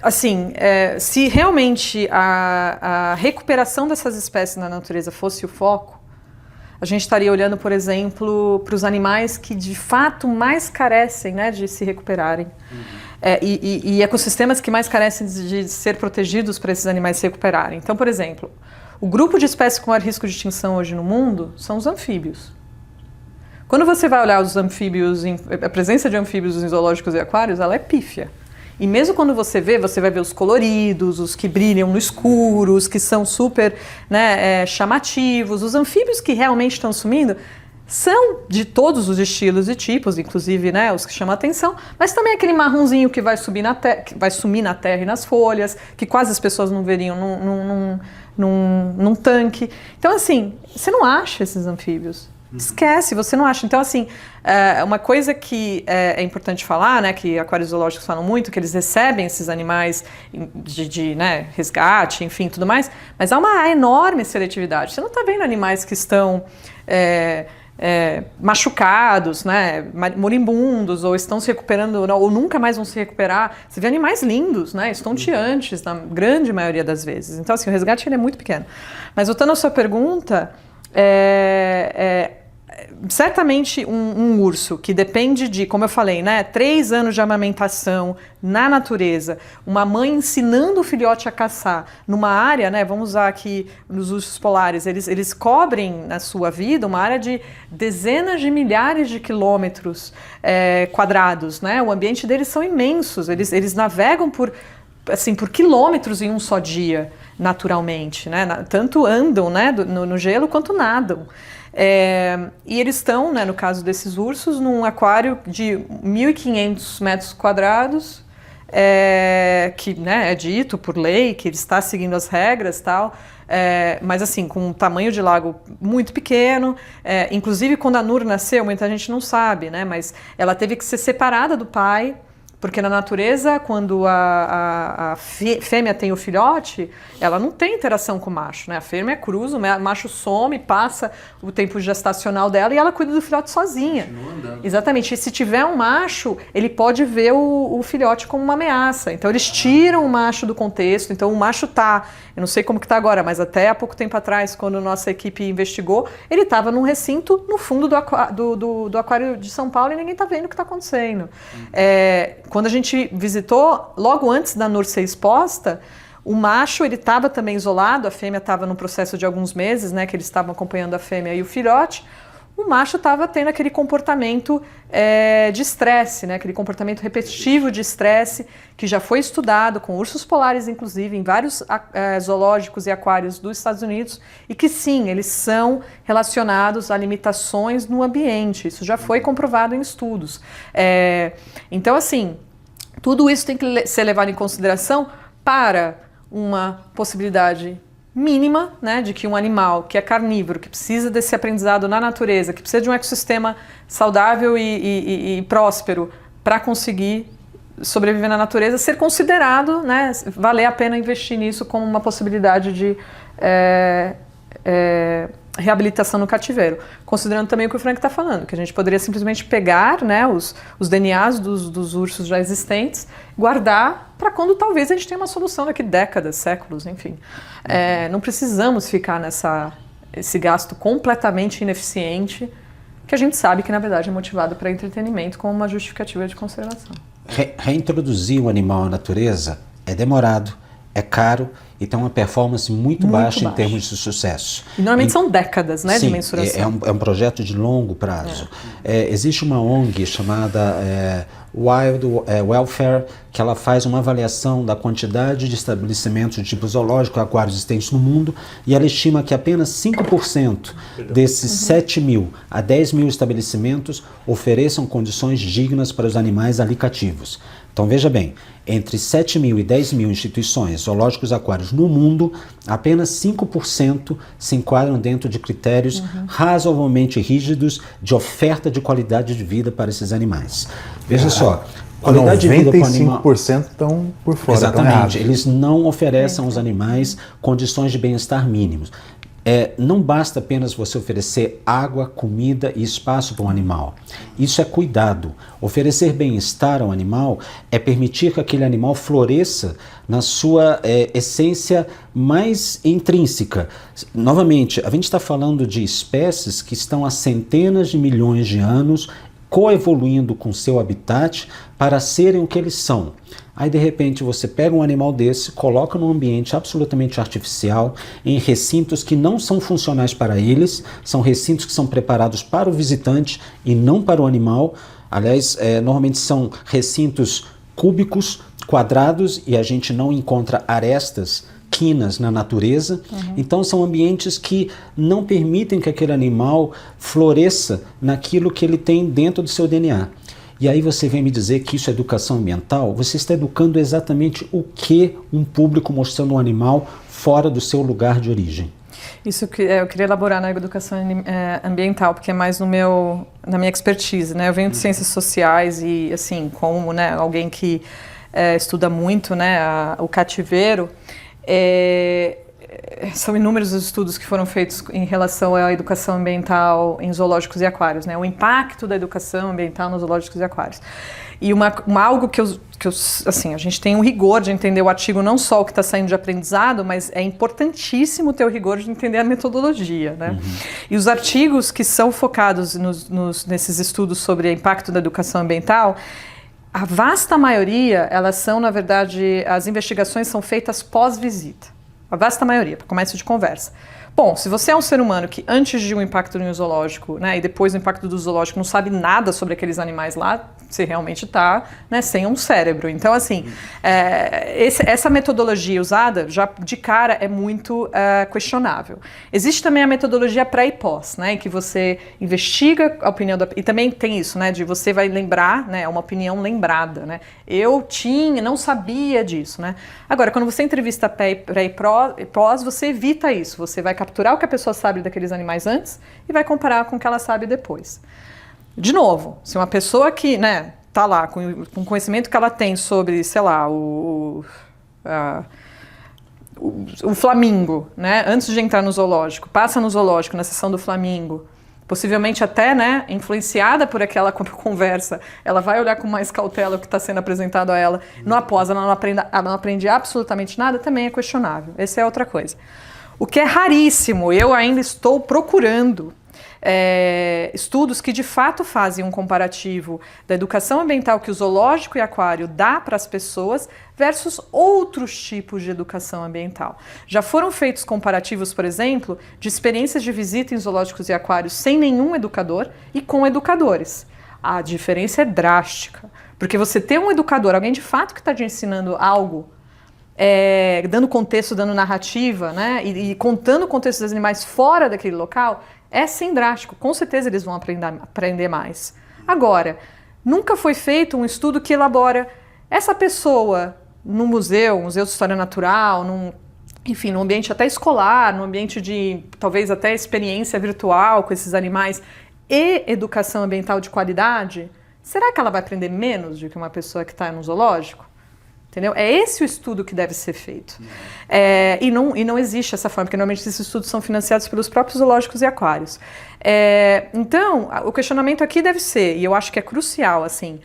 Assim, se realmente a recuperação dessas espécies na natureza fosse o foco, a gente estaria olhando, por exemplo, para os animais que de fato mais carecem, né, de se recuperarem. E ecossistemas que mais carecem de ser protegidos para esses animais se recuperarem. Então, por exemplo, O grupo de espécies com maior risco de extinção hoje no mundo são os anfíbios. Quando você vai olhar os anfíbios, a presença de anfíbios em zoológicos e aquários, ela é pífia. E mesmo quando você vai ver os coloridos, os que brilham no escuro, os que são super, né, chamativos. Os anfíbios que realmente estão sumindo são de todos os estilos e tipos, inclusive, né, os que chamam a atenção, mas também aquele marronzinho que vai sumir na terra e nas folhas, que quase as pessoas não veriam num tanque. Então, assim, você não acha esses anfíbios. Esquece, você não acha. Então, assim, uma coisa que é importante falar, né, que aquários zoológicos falam muito, que eles recebem esses animais de né, resgate, enfim, tudo mais, mas há uma enorme seletividade. Você não está vendo animais que estão machucados, né, moribundos, ou estão se recuperando, ou nunca mais vão se recuperar. Você vê animais lindos, né, estonteantes, na grande maioria das vezes. Então, assim, o resgate ele é muito pequeno. Mas voltando à sua pergunta, certamente um urso que depende de, como eu falei, né, 3 anos de amamentação na natureza, uma mãe ensinando o filhote a caçar numa área, né, vamos usar aqui nos ursos polares, eles cobrem na sua vida uma área de dezenas de milhares de quilômetros quadrados, né, o ambiente deles são imensos, eles navegam por quilômetros em um só dia, naturalmente, né, tanto andam, né, no gelo quanto nadam. E eles estão, né, no caso desses ursos, num aquário de 1.500 metros quadrados, que, né, é dito por lei que ele está seguindo as regras e tal, mas assim, com um tamanho de lago muito pequeno. Inclusive, quando a Nur nasceu, muita gente não sabe, né, mas ela teve que ser separada do pai, porque na natureza, quando a fêmea tem o filhote, ela não tem interação com o macho, né? A fêmea cruza, o macho some, passa o tempo gestacional dela e ela cuida do filhote sozinha. Continua andando. Exatamente. E se tiver um macho, ele pode ver o filhote como uma ameaça. Então eles tiram o macho do contexto. Então o macho eu não sei como que tá agora, mas até há pouco tempo atrás, quando nossa equipe investigou, ele estava num recinto no fundo do aquário de São Paulo e ninguém tá vendo o que está acontecendo. Quando a gente visitou, logo antes da Nur ser exposta, o macho ele estava também isolado, a fêmea estava num processo de alguns meses, né, que eles estavam acompanhando a fêmea e o filhote. O macho estava tendo aquele comportamento de estresse, né, aquele comportamento repetitivo de estresse, que já foi estudado com ursos polares, inclusive, em vários zoológicos e aquários dos Estados Unidos, e que sim, eles são relacionados a limitações no ambiente. Isso já foi comprovado em estudos. Então, assim, tudo isso tem que ser levado em consideração para uma possibilidade mínima, né, de que um animal que é carnívoro, que precisa desse aprendizado na natureza, que precisa de um ecossistema saudável e próspero para conseguir sobreviver na natureza, ser considerado, né, valer a pena investir nisso como uma possibilidade de reabilitação no cativeiro. Considerando também o que o Frank está falando, que a gente poderia simplesmente pegar, né, os DNAs dos ursos já existentes, guardar para quando talvez a gente tenha uma solução daqui décadas, séculos, enfim. Não precisamos ficar esse gasto completamente ineficiente, que a gente sabe que na verdade é motivado para entretenimento como uma justificativa de conservação. Reintroduzir o animal à natureza é demorado, é caro e tem uma performance muito baixa em termos de sucesso. E normalmente são décadas, né, sim, de mensuração. É um projeto de longo prazo. Existe uma ONG chamada Wild Welfare, que ela faz uma avaliação da quantidade de estabelecimentos de tipo zoológico e aquários existentes no mundo, e ela estima que apenas 5% desses 7 mil a 10 mil estabelecimentos ofereçam condições dignas para os animais ali cativos. Então veja bem, entre 7 mil e 10 mil instituições zoológicos e aquários no mundo, apenas 5% se enquadram dentro de critérios razoavelmente rígidos de oferta de qualidade de vida para esses animais. Veja só, qualidade de vida para o animal... 95% estão por fora. Exatamente, eles não oferecem aos animais condições de bem-estar mínimos. Não basta apenas você oferecer água, comida e espaço para um animal. Isso é cuidado. Oferecer bem-estar ao animal é permitir que aquele animal floresça na sua essência mais intrínseca. Novamente, a gente está falando de espécies que estão há centenas de milhões de anos coevoluindo com seu habitat para serem o que eles são. Aí de repente você pega um animal desse, coloca num ambiente absolutamente artificial, em recintos que não são funcionais para eles, são recintos que são preparados para o visitante e não para o animal. Aliás, normalmente são recintos cúbicos, quadrados, e a gente não encontra arestas, quinas na natureza. Então são ambientes que não permitem que aquele animal floresça naquilo que ele tem dentro do seu DNA. E aí você vem me dizer que isso é educação ambiental? Você está educando exatamente o que um público mostrando um animal fora do seu lugar de origem? Isso que eu queria elaborar na educação ambiental, porque é mais na minha expertise, né? Eu venho de ciências sociais e, assim, como, né, alguém que estuda muito, né, o cativeiro, são inúmeros os estudos que foram feitos em relação à educação ambiental em zoológicos e aquários, né? O impacto da educação ambiental nos zoológicos e aquários. E algo que assim, a gente tem um rigor de entender o artigo, não só o que está saindo de aprendizado, mas é importantíssimo ter o rigor de entender a metodologia, né? E os artigos que são focados nesses estudos sobre o impacto da educação ambiental, a vasta maioria, elas são, na verdade, as investigações são feitas pós-visita. A vasta maioria, para começo de conversa. Bom, se você é um ser humano que antes de um impacto no zoológico, né, e depois do impacto do zoológico não sabe nada sobre aqueles animais lá, você realmente está, né, sem um cérebro. Então, assim, essa metodologia usada, já de cara, é muito questionável. Existe também a metodologia pré e pós, né, em que você investiga a opinião e também tem isso, né, de você vai lembrar, né, uma opinião lembrada, né. Eu não sabia disso, né. Agora, quando você entrevista pré e pós, você evita isso. Você vai capturar o que a pessoa sabe daqueles animais antes e vai comparar com o que ela sabe depois. De novo, se uma pessoa que, né, tá lá com o conhecimento que ela tem sobre, sei lá, o flamingo, né, antes de entrar no zoológico, passa no zoológico, na sessão do flamingo, possivelmente até, né, influenciada por aquela conversa, ela vai olhar com mais cautela o que está sendo apresentado a ela. No após, ela não aprende absolutamente nada, também é questionável. Essa é outra coisa. O que é raríssimo, eu ainda estou procurando estudos que de fato fazem um comparativo da educação ambiental que o zoológico e aquário dá para as pessoas versus outros tipos de educação ambiental. Já foram feitos comparativos, por exemplo, de experiências de visita em zoológicos e aquários sem nenhum educador e com educadores. A diferença é drástica, porque você ter um educador, alguém de fato que está te ensinando algo, dando contexto, dando narrativa, né, e contando o contexto dos animais fora daquele local, é sim drástico. Com certeza eles vão aprender mais. Agora, nunca foi feito um estudo que elabora essa pessoa no museu de história natural, enfim, num ambiente até escolar, num ambiente de talvez até experiência virtual com esses animais e educação ambiental de qualidade, será que ela vai aprender menos do que uma pessoa que está no zoológico? Entendeu? É esse o estudo que deve ser feito. E não existe essa forma, porque normalmente esses estudos são financiados pelos próprios zoológicos e aquários. Então, o questionamento aqui deve ser, e eu acho que é crucial, assim,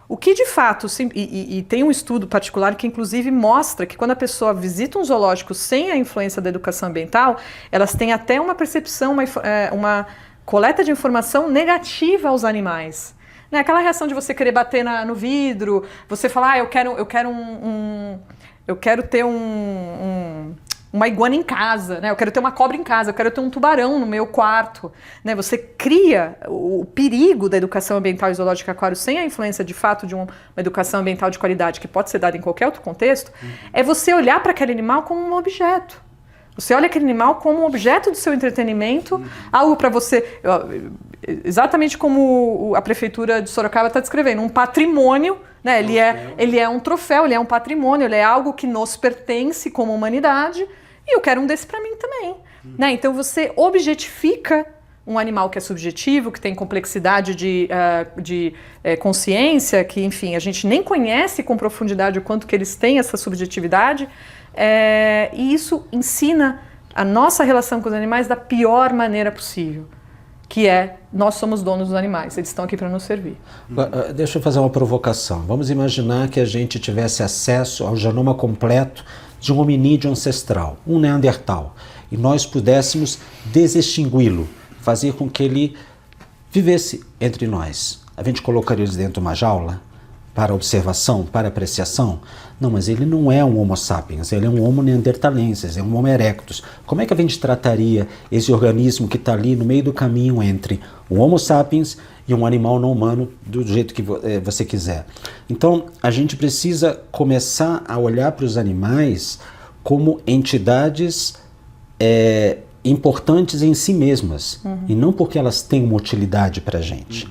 o que de fato, e tem um estudo particular que inclusive mostra que quando a pessoa visita um zoológico sem a influência da educação ambiental, elas têm até uma percepção, uma coleta de informação negativa aos animais. Né, aquela reação de você querer bater no vidro, você falar, eu quero ter uma iguana em casa, né? Eu quero ter uma cobra em casa, eu quero ter um tubarão no meu quarto. Né? Você cria o perigo da educação ambiental e zoológica aquário sem a influência de fato de uma educação ambiental de qualidade que pode ser dada em qualquer outro contexto, é você olhar para aquele animal como um objeto. Você olha aquele animal como um objeto do seu entretenimento, algo para você, exatamente como a prefeitura de Sorocaba está descrevendo, um patrimônio, né? Ele é um troféu, ele é um patrimônio, ele é algo que nos pertence como humanidade, e eu quero um desse para mim também. Né? Então você objetifica um animal que é subjetivo, que tem complexidade de consciência, que, enfim, a gente nem conhece com profundidade o quanto que eles têm essa subjetividade, e isso ensina a nossa relação com os animais da pior maneira possível, que nós somos donos dos animais, eles estão aqui para nos servir. Deixa eu fazer uma provocação. Vamos imaginar que a gente tivesse acesso ao genoma completo de um hominídeo ancestral, um neandertal, e nós pudéssemos desextingui-lo, fazer com que ele vivesse entre nós. a gente colocaria eles dentro de uma jaula para observação, para apreciação? Não, mas ele não é um Homo sapiens, ele é um Homo neanderthalensis, é um Homo erectus. Como é que a gente trataria esse organismo que está ali no meio do caminho entre um Homo sapiens e um animal não humano, do jeito que você quiser? Então, a gente precisa começar a olhar para os animais como entidades importantes em si mesmas, e não porque elas têm uma utilidade para a gente.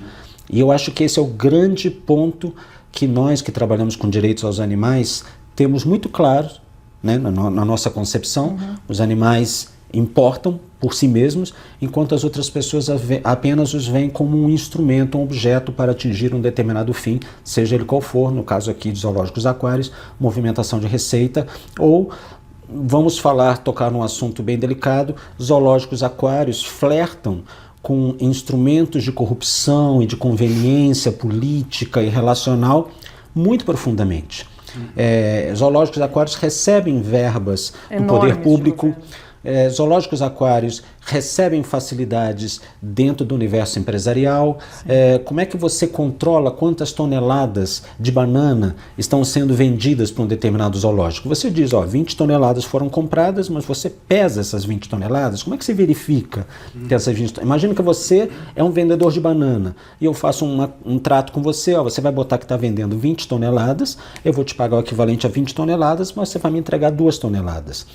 E eu acho que esse é o grande ponto que nós que trabalhamos com direitos aos animais temos muito claro, né, na nossa concepção. Os animais importam por si mesmos, enquanto as outras pessoas apenas os veem como um instrumento, um objeto para atingir um determinado fim, seja ele qual for, no caso aqui de zoológicos aquários, movimentação de receita, ou, vamos tocar num assunto bem delicado, zoológicos aquários flertam com instrumentos de corrupção e de conveniência política e relacional muito profundamente. Zoológicos aquários recebem verbas do poder público, zoológicos aquários recebem facilidades dentro do universo empresarial. Como é que você controla quantas toneladas de banana estão sendo vendidas para um determinado zoológico? Você diz, 20 toneladas foram compradas, mas você pesa essas 20 toneladas. Como é que você verifica que essas 20 toneladas... Imagina que você é um vendedor de banana e eu faço um trato com você, você vai botar que está vendendo 20 toneladas, eu vou te pagar o equivalente a 20 toneladas, mas você vai me entregar 2 toneladas.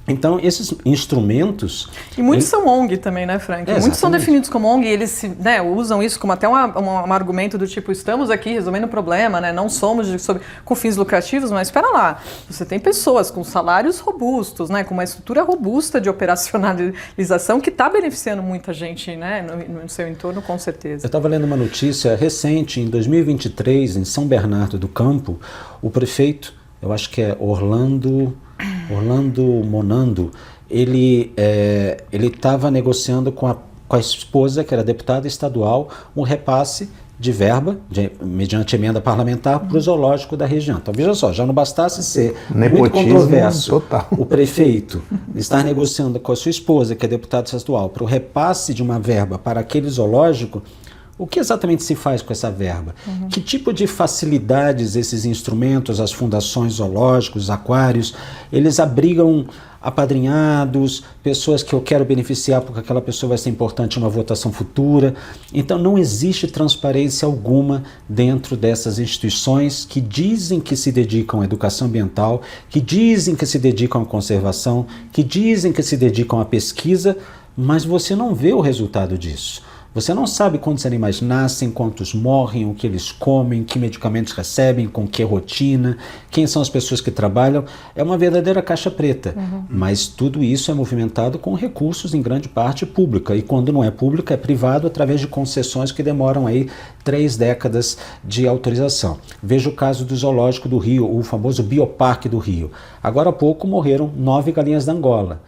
Então, esses instrumentos... E muitos são ONG também, né, Frank? Muitos são definidos como ONG e eles usam isso como até um argumento do tipo, estamos aqui resolvendo um problema, né? Não somos com fins lucrativos, mas espera lá, você tem pessoas com salários robustos, né? Com uma estrutura robusta de operacionalização que está beneficiando muita gente, né? No seu entorno, com certeza. Eu estava lendo uma notícia recente, em 2023, em São Bernardo do Campo, o prefeito, eu acho que é Orlando Monando, ele estava negociando com a esposa, que era deputada estadual, um repasse de verba, mediante emenda parlamentar, para o zoológico da região. Então, veja só, já não bastasse ser muito controverso total. O prefeito estar negociando com a sua esposa, que é deputada estadual, para o repasse de uma verba para aquele zoológico. O que exatamente se faz com essa verba? Que tipo de facilidades esses instrumentos, as fundações zoológicos, aquários, eles abrigam apadrinhados, pessoas que eu quero beneficiar porque aquela pessoa vai ser importante em uma votação futura. Então não existe transparência alguma dentro dessas instituições que dizem que se dedicam à educação ambiental, que dizem que se dedicam à conservação, que dizem que se dedicam à pesquisa, mas você não vê o resultado disso. Você não sabe quantos animais nascem, quantos morrem, o que eles comem, que medicamentos recebem, com que rotina, quem são as pessoas que trabalham. É uma verdadeira caixa preta. Mas tudo isso é movimentado com recursos, em grande parte, pública. E quando não é pública, é privado através de concessões que demoram aí 3 décadas de autorização. Veja o caso do Zoológico do Rio, o famoso Bioparque do Rio. Agora há pouco morreram 9 galinhas da Angola.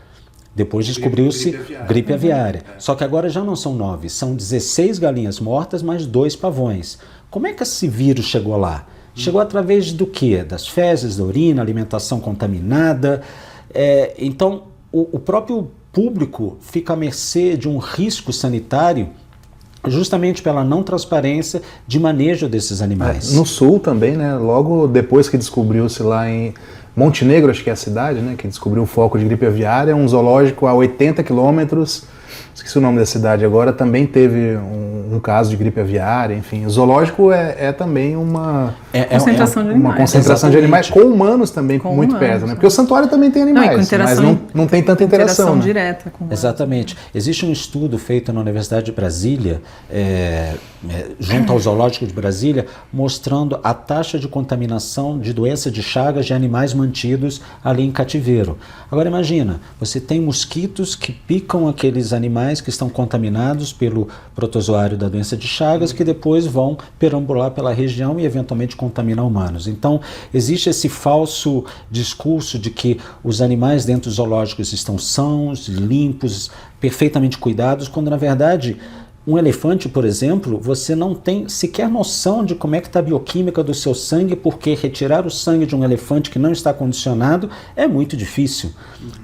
Depois descobriu-se gripe aviária. Só que agora já não são 9, são 16 galinhas mortas, mais 2 pavões. Como é que esse vírus chegou lá? Chegou através do quê? Das fezes, da urina, alimentação contaminada. Então, o próprio público fica à mercê de um risco sanitário justamente pela não transparência de manejo desses animais. No sul também, né? Logo depois que descobriu-se lá em Montenegro, acho que é a cidade, né, que descobriu o foco de gripe aviária, um zoológico a 80 quilômetros, esqueci o nome da cidade agora, também teve um caso de gripe aviária, enfim. O zoológico é também uma concentração de animais. Uma concentração de animais com humanos também, com muito perto, né? Porque o santuário também tem animais, mas não tem tanta interação, né? direta com humanos. Exatamente. Existe um estudo feito na Universidade de Brasília, junto ao Zoológico de Brasília, mostrando a taxa de contaminação de doença de Chagas de animais mantidos ali em cativeiro. Agora imagina, você tem mosquitos que picam aqueles animais que estão contaminados pelo protozoário da doença de Chagas, que depois vão perambular pela região e eventualmente contaminar humanos. Então, existe esse falso discurso de que os animais dentro dos zoológicos estão sãos, limpos, perfeitamente cuidados, quando na verdade Um elefante, por exemplo, você não tem sequer noção de como é que está a bioquímica do seu sangue, porque retirar o sangue de um elefante que não está condicionado é muito difícil.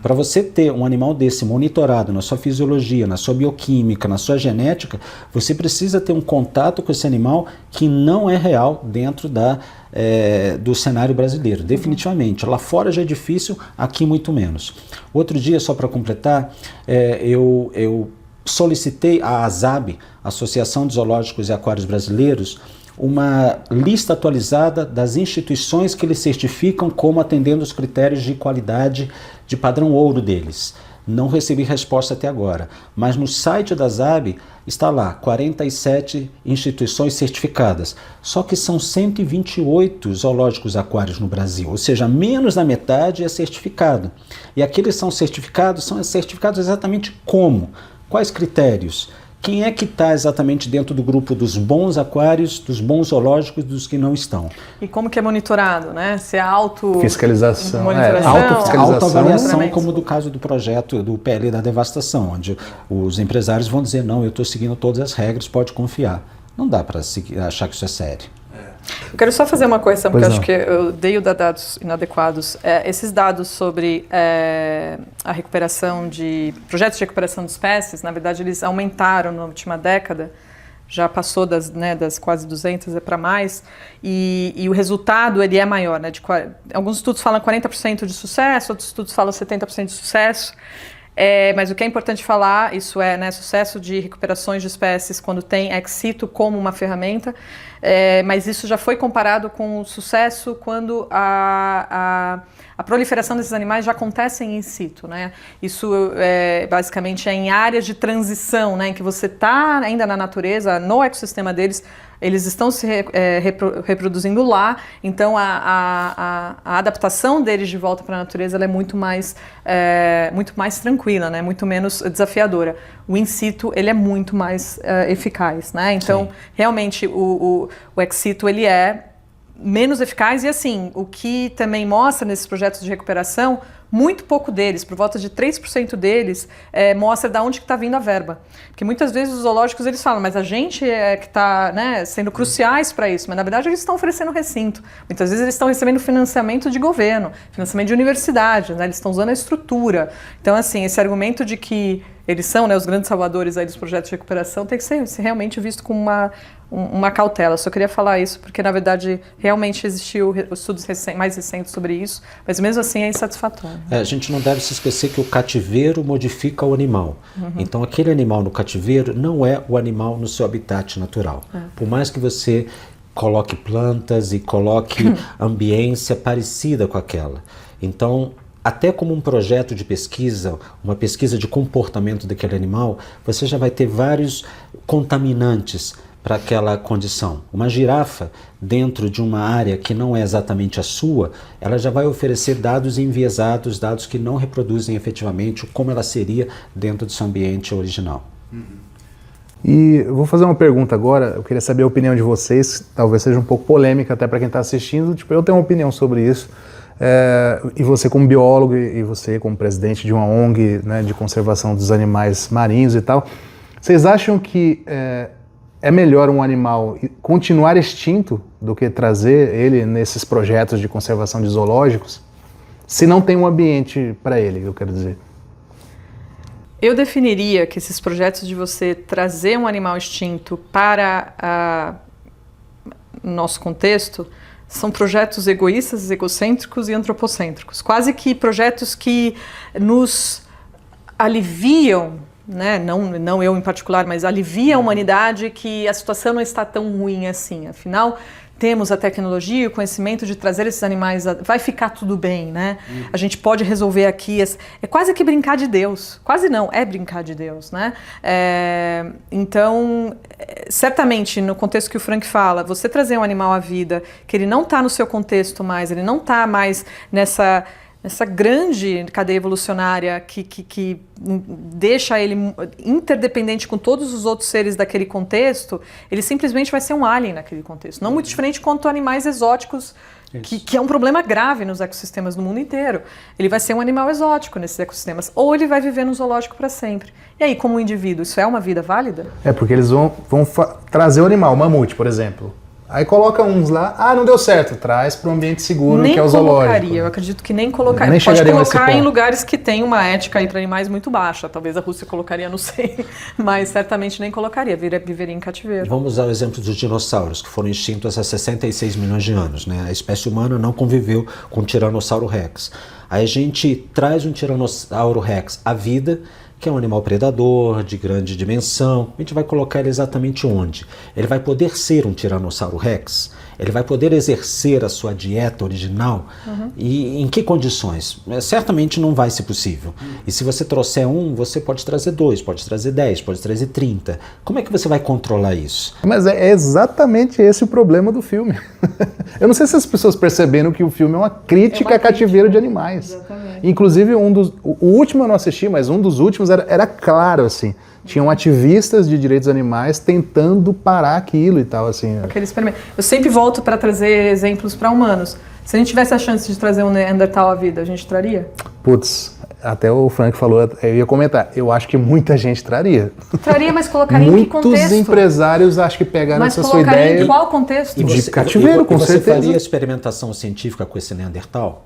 Para você ter um animal desse monitorado na sua fisiologia, na sua bioquímica, na sua genética, você precisa ter um contato com esse animal que não é real dentro do cenário brasileiro, definitivamente. Lá fora já é difícil, aqui muito menos. Outro dia, só para completar, eu solicitei à ASAB, Associação de Zoológicos e Aquários Brasileiros, uma lista atualizada das instituições que eles certificam como atendendo os critérios de qualidade de padrão ouro deles. Não recebi resposta até agora, mas no site da ASAB está lá 47 instituições certificadas, só que são 128 zoológicos aquários no Brasil, ou seja, menos da metade é certificado. E aqueles são certificados exatamente como? Quais critérios? Quem é que está exatamente dentro do grupo dos bons aquários, dos bons zoológicos e dos que não estão? E como que é monitorado, né? Se é fiscalização, autoavaliação, como do caso do projeto do PL da devastação, onde os empresários vão dizer, não, eu estou seguindo todas as regras, pode confiar. Não dá para achar que isso é sério. Eu quero só fazer uma correção, porque eu acho que eu dei o dados inadequados. Esses dados sobre a recuperação projetos de recuperação de espécies, na verdade, eles aumentaram na última década, já passou das quase 200 para mais, e o resultado ele é maior. Né, alguns estudos falam 40% de sucesso, outros estudos falam 70% de sucesso. Mas o que é importante falar, isso sucesso de recuperações de espécies quando tem ex situ como uma ferramenta, mas isso já foi comparado com o sucesso quando a proliferação desses animais já acontece in situ, né? Isso basicamente é em áreas de transição, né, em que você está ainda na natureza, no ecossistema deles, eles estão se reproduzindo lá, então a adaptação deles de volta para a natureza ela é muito mais tranquila, né? Muito menos desafiadora. O in situ ele é muito mais eficaz, né? Então, realmente, o ex situ ele é menos eficaz e, assim, o que também mostra nesses projetos de recuperação, muito pouco deles, por volta de 3% deles, mostra de onde que está vindo a verba. Porque muitas vezes os zoológicos eles falam, mas a gente é que está sendo cruciais para isso, mas na verdade eles estão oferecendo recinto. Muitas vezes eles estão recebendo financiamento de governo, financiamento de universidade, né? Eles estão usando a estrutura. Então, assim, esse argumento de que eles são os grandes salvadores aí dos projetos de recuperação tem que ser realmente visto com uma cautela. Só queria falar isso porque, na verdade, realmente existiu estudos mais recentes sobre isso, mas mesmo assim é insatisfatório. A gente não deve se esquecer que o cativeiro modifica o animal. Então, aquele animal no cativeiro não é o animal no seu habitat natural. Por mais que você coloque plantas e coloque ambiência parecida com aquela. Então, até como um projeto de pesquisa, uma pesquisa de comportamento daquele animal, você já vai ter vários contaminantes para aquela condição. Uma girafa, dentro de uma área que não é exatamente a sua, ela já vai oferecer dados enviesados, dados que não reproduzem efetivamente como ela seria dentro do seu ambiente original. E eu vou fazer uma pergunta agora, eu queria saber a opinião de vocês, talvez seja um pouco polêmica até para quem está assistindo, eu tenho uma opinião sobre isso. E você como biólogo e você como presidente de uma ONG, né, de conservação dos animais marinhos e tal, vocês acham que é melhor um animal continuar extinto do que trazer ele nesses projetos de conservação de zoológicos, se não tem um ambiente para ele, eu quero dizer? Eu definiria que esses projetos de você trazer um animal extinto para nosso contexto são projetos egoístas, egocêntricos e antropocêntricos. Quase que projetos que nos aliviam, né? Não eu em particular, mas alivia a humanidade que a situação não está tão ruim assim. Afinal, temos a tecnologia e o conhecimento de trazer esses animais, vai ficar tudo bem, né? A gente pode resolver aqui, é quase que brincar de Deus, quase não, é brincar de Deus, né? Então, certamente, no contexto que o Frank fala, você trazer um animal à vida, que ele não está no seu contexto mais, ele não está mais nessa grande cadeia evolucionária que deixa ele interdependente com todos os outros seres daquele contexto, ele simplesmente vai ser um alien naquele contexto. Não muito diferente quanto animais exóticos que é um problema grave nos ecossistemas do mundo inteiro. Ele vai ser um animal exótico nesses ecossistemas, ou ele vai viver no zoológico para sempre. E aí, como um indivíduo, isso é uma vida válida? Porque eles vão trazer o animal, o mamute, por exemplo. Aí coloca uns lá, não deu certo, traz para um ambiente seguro, que é o zoológico. Eu acredito que nem colocaria. Nem Pode colocar em lugares que tem uma ética aí para animais muito baixa. Talvez a Rússia colocaria, não sei, mas certamente nem colocaria, viveria em cativeiro. Vamos usar o exemplo dos dinossauros, que foram extintos há 66 milhões de anos, né? A espécie humana não conviveu com o Tiranossauro Rex. Aí a gente traz um Tiranossauro Rex à vida, que é um animal predador, de grande dimensão. A gente vai colocar ele exatamente onde? Ele vai poder ser um Tiranossauro Rex? Ele vai poder exercer a sua dieta original? E em que condições? Certamente não vai ser possível. E se você trouxer um, você pode trazer 2, pode trazer 10, pode trazer 30. Como é que você vai controlar isso? Mas é exatamente esse o problema do filme. Eu não sei se as pessoas perceberam que o filme é uma crítica a cativeiro de animais. Exatamente. Inclusive, o último eu não assisti, mas um dos últimos era claro, assim. Tinham ativistas de direitos animais tentando parar aquilo e tal, assim. Aquele experimento. Eu sempre volto para trazer exemplos para humanos. Se a gente tivesse a chance de trazer um Neandertal à vida, a gente traria? Putz, até o Frank falou, eu ia comentar, eu acho que muita gente traria. Traria, mas colocaria em que contexto? Muitos empresários acho que pegaram essa sua ideia. Mas colocaria em qual contexto? De cativeiro, com certeza. Você faria experimentação científica com esse Neandertal?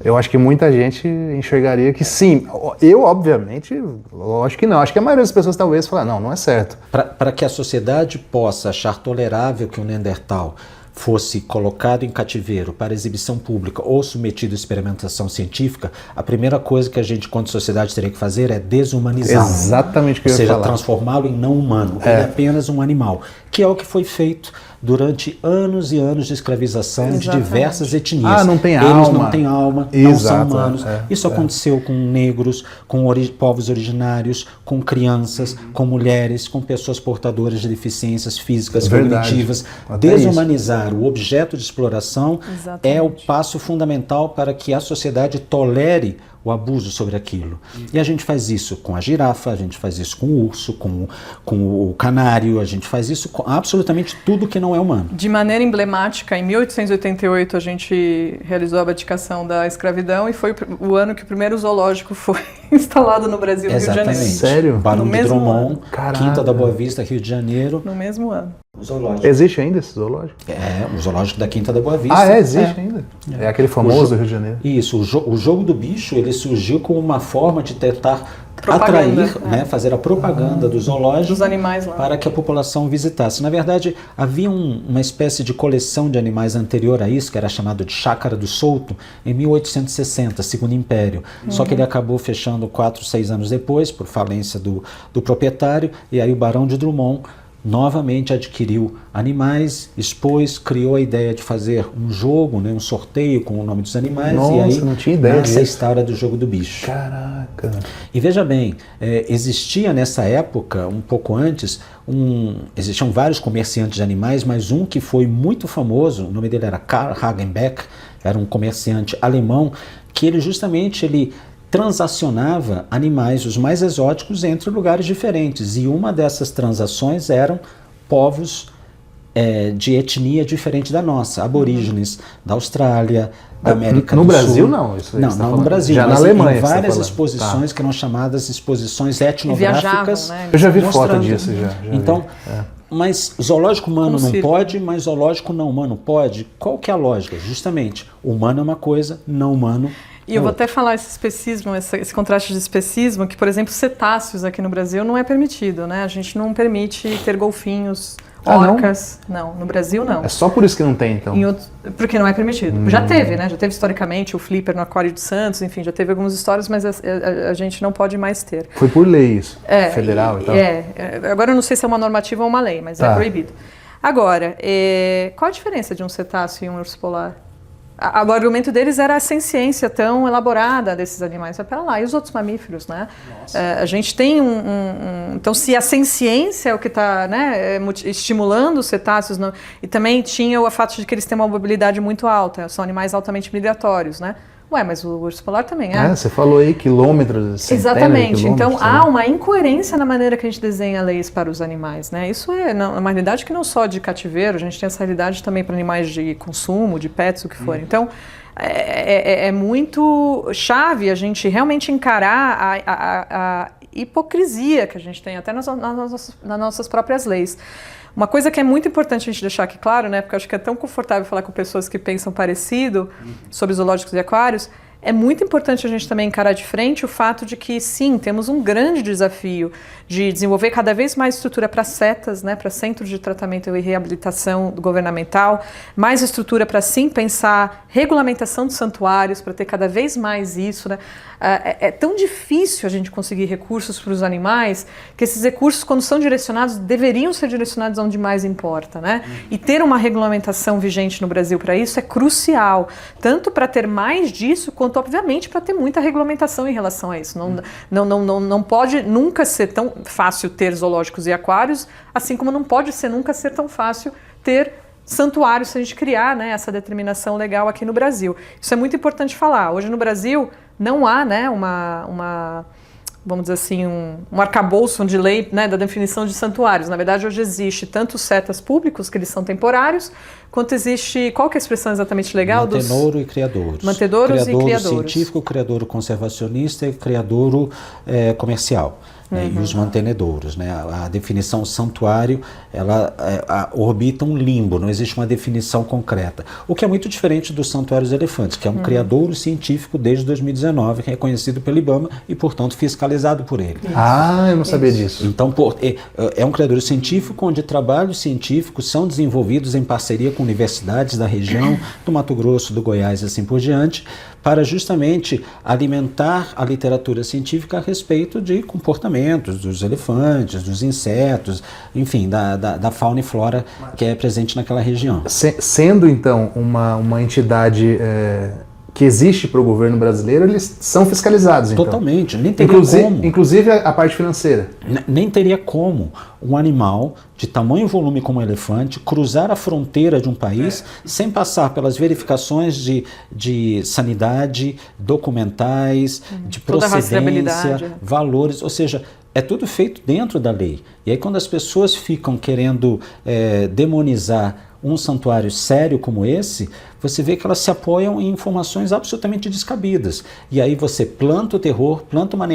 Eu acho que muita gente enxergaria que sim. Eu, obviamente, lógico que não. Acho que a maioria das pessoas talvez falar, não é certo. Para que a sociedade possa achar tolerável que o Neandertal fosse colocado em cativeiro para exibição pública ou submetido à experimentação científica, a primeira coisa que a gente, enquanto sociedade, teria que fazer é desumanizá-lo. Exatamente o que eu ia falar. Ou seja, transformá-lo em não humano. Ele é apenas um animal, que é o que foi feito durante anos e anos de escravização de diversas etnias. Não tem Eles alma. não têm alma, não são humanos. Isso aconteceu com negros, com povos originários, com crianças, com mulheres, com pessoas portadoras de deficiências físicas, cognitivas. Desumanizar o objeto de exploração é o passo fundamental para que a sociedade tolere o abuso sobre aquilo. E a gente faz isso com a girafa, a gente faz isso com o urso, com o canário, a gente faz isso com absolutamente tudo que não é humano. De maneira emblemática, em 1888 a gente realizou a abdicação da escravidão e foi o ano que o primeiro zoológico foi instalado no Brasil, no Rio de Janeiro. Sério? Barão de Drummond, Caraca. Quinta da Boa Vista, Rio de Janeiro. No mesmo ano. Zoológico. Existe ainda esse zoológico? O zoológico da Quinta da Boa Vista. Existe ainda? É aquele famoso do Rio de Janeiro. Isso, o jogo do bicho, ele surgiu como uma forma de tentar Propaganda, atrair, fazer a propaganda do zoológico dos animais lá, para que a população visitasse. Na verdade, havia uma espécie de coleção de animais anterior a isso, que era chamado de Chácara do Souto, em 1860, Segundo Império. Só que ele acabou fechando 4, 6 anos depois, por falência do proprietário, e aí o Barão de Drummond novamente adquiriu animais, expôs, criou a ideia de fazer um jogo, um sorteio com o nome dos animais. Nossa, e aí não tinha ideia nasce a disso. história do jogo do bicho. Caraca! E veja bem, existia nessa época, um pouco antes, existiam vários comerciantes de animais, mas um que foi muito famoso, o nome dele era Karl Hagenbeck, era um comerciante alemão, que ele transacionava animais, os mais exóticos, entre lugares diferentes. E uma dessas transações eram povos de etnia diferente da nossa, aborígenes da Austrália, da América do Sul. No Brasil, não? Não no Brasil, já mas na Alemanha, em várias exposições que eram chamadas exposições etnográficas. Viajavam, né? Eu já vi foto disso, já Então, mas zoológico humano não pode, mas zoológico não humano pode? Qual que é a lógica? Justamente, humano é uma coisa, não humano E eu vou até falar esse especismo, esse contraste de especismo, que, por exemplo, cetáceos aqui no Brasil não é permitido, né? A gente não permite ter golfinhos, orcas. Não, no Brasil não. É só por isso que não tem, então? Porque não é permitido. Já teve, né? Já teve historicamente o flipper no Aquário de Santos, enfim, já teve algumas histórias, mas a gente não pode mais ter. Foi por lei isso? Federal e tal? Agora eu não sei se é uma normativa ou uma lei, mas é proibido. Agora, qual a diferença de um cetáceo e um urso polar? O argumento deles era a senciência tão elaborada desses animais. Mas pera lá, e os outros mamíferos, né? A gente tem Então, se a senciência é o que está, né, estimulando os cetáceos, e também tinha o fato de que eles têm uma mobilidade muito alta, são animais altamente migratórios, né? Ué, mas o urso polar também é. Você falou aí quilômetros, Exatamente. Então, né? há uma incoerência na maneira que a gente desenha leis para os animais, né? Isso é uma realidade que não só de cativeiro, a gente tem essa realidade também para animais de consumo, de pets, o que for. Então, é muito chave a gente realmente encarar a hipocrisia que a gente tem até nas nossas próprias leis. Uma coisa que é muito importante a gente deixar aqui claro, né, porque eu acho que é tão confortável falar com pessoas que pensam parecido sobre zoológicos e aquários, é muito importante a gente também encarar de frente o fato de que, sim, temos um grande desafio de desenvolver cada vez mais estrutura para CETAs, né, para Centros de Tratamento e Reabilitação governamental, mais estrutura para, sim, pensar regulamentação de santuários, para ter cada vez mais isso, né? É tão difícil a gente conseguir recursos para os animais, que esses recursos, quando são direcionados, deveriam ser direcionados onde mais importa, né? E ter uma regulamentação vigente no Brasil para isso é crucial, tanto para ter mais disso, quanto, obviamente, para ter muita regulamentação em relação a isso. Não pode nunca ser tão fácil ter zoológicos e aquários, assim como não pode nunca ser tão fácil ter santuários se a gente criar, né, essa determinação legal aqui no Brasil. Isso é muito importante falar. Hoje no Brasil não há, né, vamos dizer assim, um arcabouço de lei, né, da definição de santuários. Na verdade, hoje existe tanto CETAs públicos, que eles são temporários, quanto existe, qual que é a expressão exatamente legal? Mantedouro e criadouros. Mantedouros e criadouros. Criadouro científico, criadouro conservacionista e criadouro comercial. Né, e os mantenedouros, né? A definição santuário, ela orbita um limbo, não existe uma definição concreta. O que é muito diferente dos santuários elefantes, que é um criadouro científico desde 2019, que é reconhecido pelo IBAMA e, portanto, fiscalizado por ele. Eu não sabia disso. Então, é um criadouro científico onde trabalhos científicos são desenvolvidos em parceria com universidades da região, do Mato Grosso, do Goiás e assim por diante, para justamente alimentar a literatura científica a respeito de comportamentos dos elefantes, dos insetos, enfim, da fauna e flora que é presente naquela região. Sendo, então, uma entidade que existe para o governo brasileiro, eles são fiscalizados, então. Totalmente, nem teria como. Inclusive a parte financeira. Nem teria como um animal de tamanho e volume como um elefante cruzar a fronteira de um país sem passar pelas verificações de sanidade, documentais, de procedência, valores, ou seja, é tudo feito dentro da lei. E aí quando as pessoas ficam querendo demonizar um santuário sério como esse, você vê que elas se apoiam em informações absolutamente descabidas. E aí você planta o terror, planta uma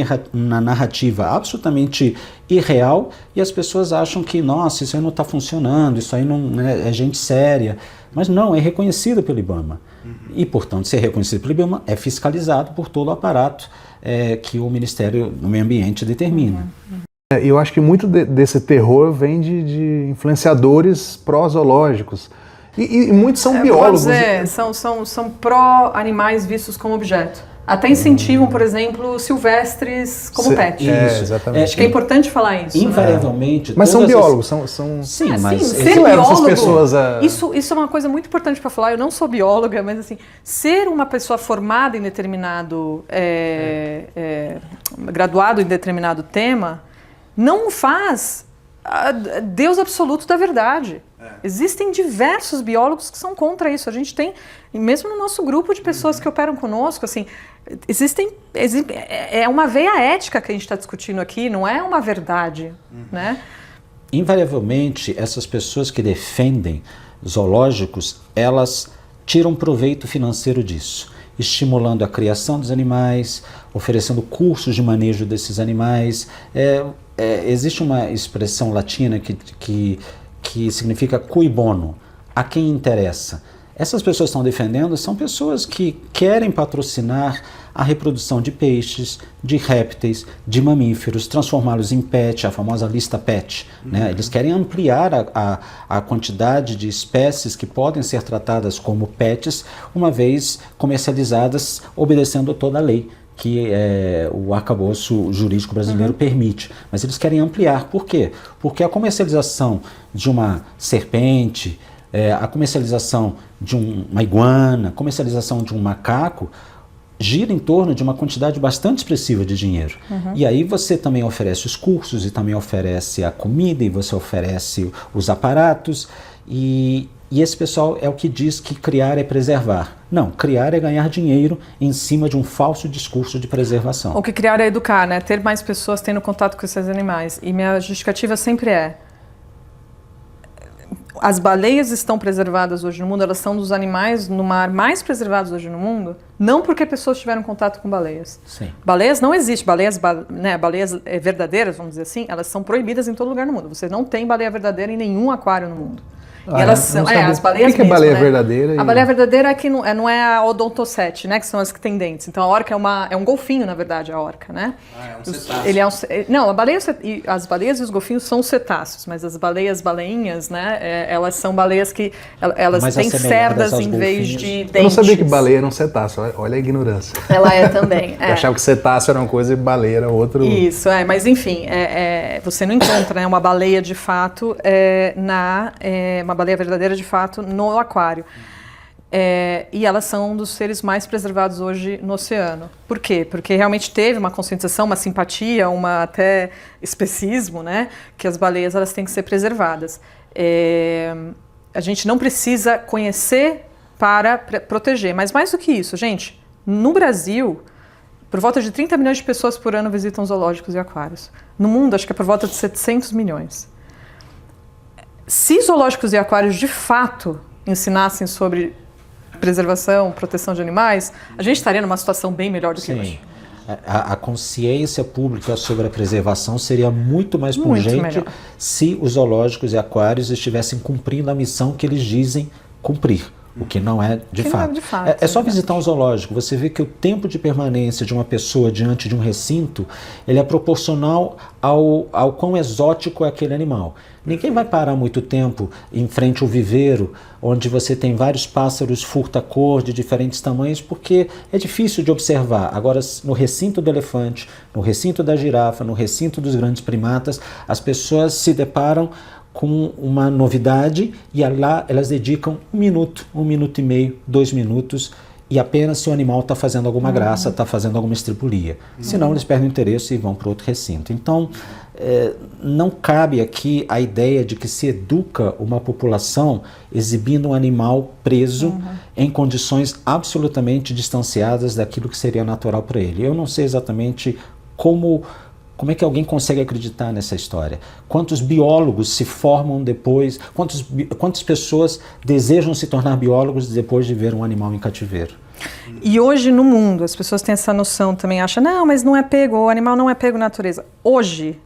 narrativa absolutamente irreal e as pessoas acham que, nossa, isso aí não está funcionando, isso aí não é gente séria. Mas não, é reconhecido pelo IBAMA. E, portanto, se é reconhecido pelo IBAMA, é fiscalizado por todo o aparato que o Ministério do Meio Ambiente determina. Eu acho que muito desse terror vem de influenciadores pró-zoológicos. E muitos são biólogos. São pró-animais vistos como objeto. Até incentivam, por exemplo, silvestres como pet. Exatamente. Acho que é importante falar isso. Invariavelmente. Mas são biólogos, Sim, mas ser biólogo, essas pessoas isso é uma coisa muito importante para falar. Eu não sou bióloga, mas assim, ser uma pessoa formada em determinado, graduado em determinado tema, não faz Deus absoluto da verdade. Existem diversos biólogos que são contra isso. A gente tem, mesmo no nosso grupo de pessoas que operam conosco, assim, é uma veia ética que a gente está discutindo aqui, não é uma verdade, né? Invariavelmente, essas pessoas que defendem zoológicos, elas tiram proveito financeiro disso, estimulando a criação dos animais, oferecendo cursos de manejo desses animais. Existe uma expressão latina que significa cui bono, a quem interessa. Essas pessoas que estão defendendo são pessoas que querem patrocinar a reprodução de peixes, de répteis, de mamíferos, transformá-los em pet, a famosa lista pet. Né? Eles querem ampliar a quantidade de espécies que podem ser tratadas como pets, uma vez comercializadas, obedecendo a toda a lei que o arcabouço jurídico brasileiro permite. Mas eles querem ampliar. Por quê? Porque a comercialização de uma serpente, a comercialização de uma iguana, a comercialização de um macaco, gira em torno de uma quantidade bastante expressiva de dinheiro. E aí você também oferece os cursos, e também oferece a comida, e você oferece os aparatos, e E esse pessoal é o que diz que criar é preservar. Não, criar é ganhar dinheiro em cima de um falso discurso de preservação. O que criar é educar, né? Ter mais pessoas tendo contato com esses animais. E minha justificativa sempre é: as baleias estão preservadas hoje no mundo, elas são dos animais no mar mais preservados hoje no mundo, não porque pessoas tiveram contato com baleias. Sim. Baleias não existem, baleias verdadeiras, vamos dizer assim, elas são proibidas em todo lugar no mundo. Você não tem baleia verdadeira em nenhum aquário no mundo. E elas são, as baleias o que é mesmo, baleia né? verdadeira? A baleia verdadeira é que não é a odontocete, né? Que são as que têm dentes. Então a orca é um golfinho, na verdade, a orca, né? É um cetáceo. Ele é não, as baleias e os golfinhos são cetáceos, mas as baleinhas, né? Elas são baleias que elas têm cerdas em vez de dentes. Eu não sabia que baleia era um cetáceo, olha a ignorância. Ela é também. Eu achava que cetáceo era uma coisa e baleia era outro. Isso, mas enfim, você não encontra, né, uma baleia de fato uma baleia verdadeira de fato no aquário. E elas são um dos seres mais preservados hoje no oceano. Por quê? Porque realmente teve uma conscientização, uma simpatia, até especismo, né, que as baleias elas têm que ser preservadas. A gente não precisa conhecer para proteger, mas mais do que isso, gente, no Brasil, por volta de 30 milhões de pessoas por ano visitam zoológicos e aquários. No mundo, acho que é por volta de 700 milhões. Se zoológicos e aquários de fato ensinassem sobre preservação, proteção de animais, a gente estaria numa situação bem melhor do que hoje. A consciência pública sobre a preservação seria muito mais pungente se os zoológicos e aquários estivessem cumprindo a missão que eles dizem cumprir. O que não é de fato. É só visitar um zoológico, você vê que o tempo de permanência de uma pessoa diante de um recinto, ele é proporcional ao quão exótico é aquele animal. Ninguém vai parar muito tempo em frente ao viveiro, onde você tem vários pássaros furta-cor de diferentes tamanhos, porque é difícil de observar. Agora, no recinto do elefante, no recinto da girafa, no recinto dos grandes primatas, as pessoas se deparam com uma novidade e lá elas dedicam 1 minuto, 1 minuto e meio, 2 minutos, e apenas se o animal está fazendo alguma graça, está fazendo alguma estripulia. Senão eles perdem o interesse e vão para outro recinto. Então, não cabe aqui a ideia de que se educa uma população exibindo um animal preso em condições absolutamente distanciadas daquilo que seria natural para ele. Eu não sei exatamente como é que alguém consegue acreditar nessa história? Quantos biólogos se formam depois? Quantas pessoas desejam se tornar biólogos depois de ver um animal em cativeiro? E hoje no mundo, as pessoas têm essa noção também, acham, não, mas não é pego, o animal não é pego na natureza. Hoje,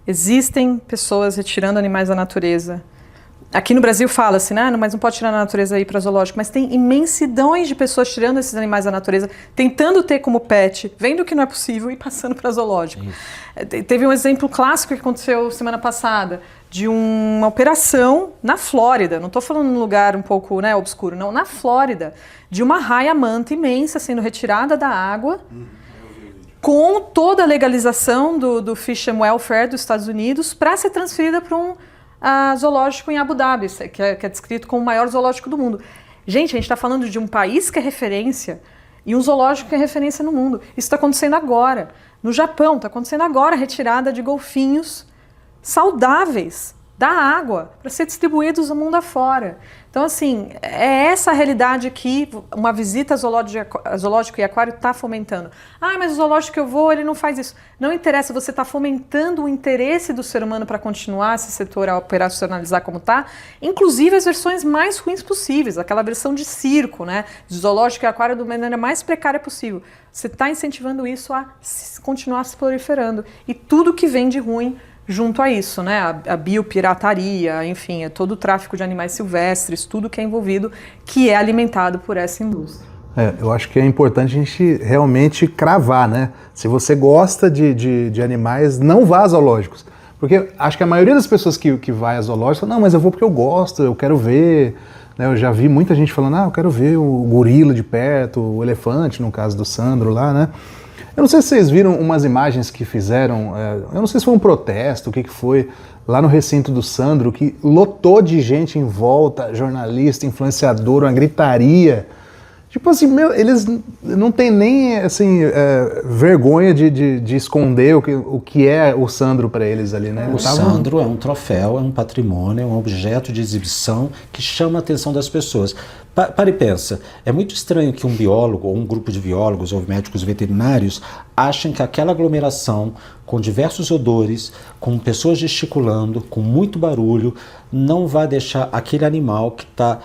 existem pessoas retirando animais da natureza. Aqui no Brasil fala-se, mas não pode tirar na natureza aí para zoológico, mas tem imensidões de pessoas tirando esses animais da natureza, tentando ter como pet, vendo que não é possível e passando para zoológico. Teve um exemplo clássico que aconteceu semana passada, de uma operação na Flórida, não estou falando num lugar um pouco obscuro, não, na Flórida, de uma raia-manta imensa sendo retirada da água, com toda a legalização do Fish and Welfare dos Estados Unidos, para ser transferida para um zoológico em Abu Dhabi, que é descrito como o maior zoológico do mundo. Gente, a gente está falando de um país que é referência e um zoológico que é referência no mundo. Isso está acontecendo agora. No Japão, está acontecendo agora a retirada de golfinhos saudáveis da água para ser distribuídos no mundo afora. Então, assim, é essa a realidade que uma visita a zoológico e aquário está fomentando. Mas o zoológico que eu vou, ele não faz isso. Não interessa, você está fomentando o interesse do ser humano para continuar esse setor a operacionalizar como está, inclusive as versões mais ruins possíveis, aquela versão de circo, de zoológico e aquário da maneira mais precária possível. Você está incentivando isso a continuar se proliferando. E tudo que vem de ruim junto a isso, a biopirataria, enfim, todo o tráfico de animais silvestres, tudo que é envolvido, que é alimentado por essa indústria. Eu acho que é importante a gente realmente cravar, Se você gosta de animais, não vá a zoológicos. Porque acho que a maioria das pessoas que vai a zoológicos, não, mas eu vou porque eu gosto, eu quero ver. Eu já vi muita gente falando, eu quero ver o gorila de perto, o elefante, no caso do Sandro lá, Eu não sei se vocês viram umas imagens que fizeram, eu não sei se foi um protesto, o que foi, lá no recinto do Sandro, que lotou de gente em volta, jornalista, influenciador, uma gritaria. Tipo assim, eles não têm nem assim, vergonha de esconder o que é o Sandro para eles ali, né? O Sandro é um troféu, é um patrimônio, é um objeto de exibição que chama a atenção das pessoas. Para e pensa, é muito estranho que um biólogo ou um grupo de biólogos ou médicos veterinários achem que aquela aglomeração com diversos odores, com pessoas gesticulando, com muito barulho, não vai deixar aquele animal que está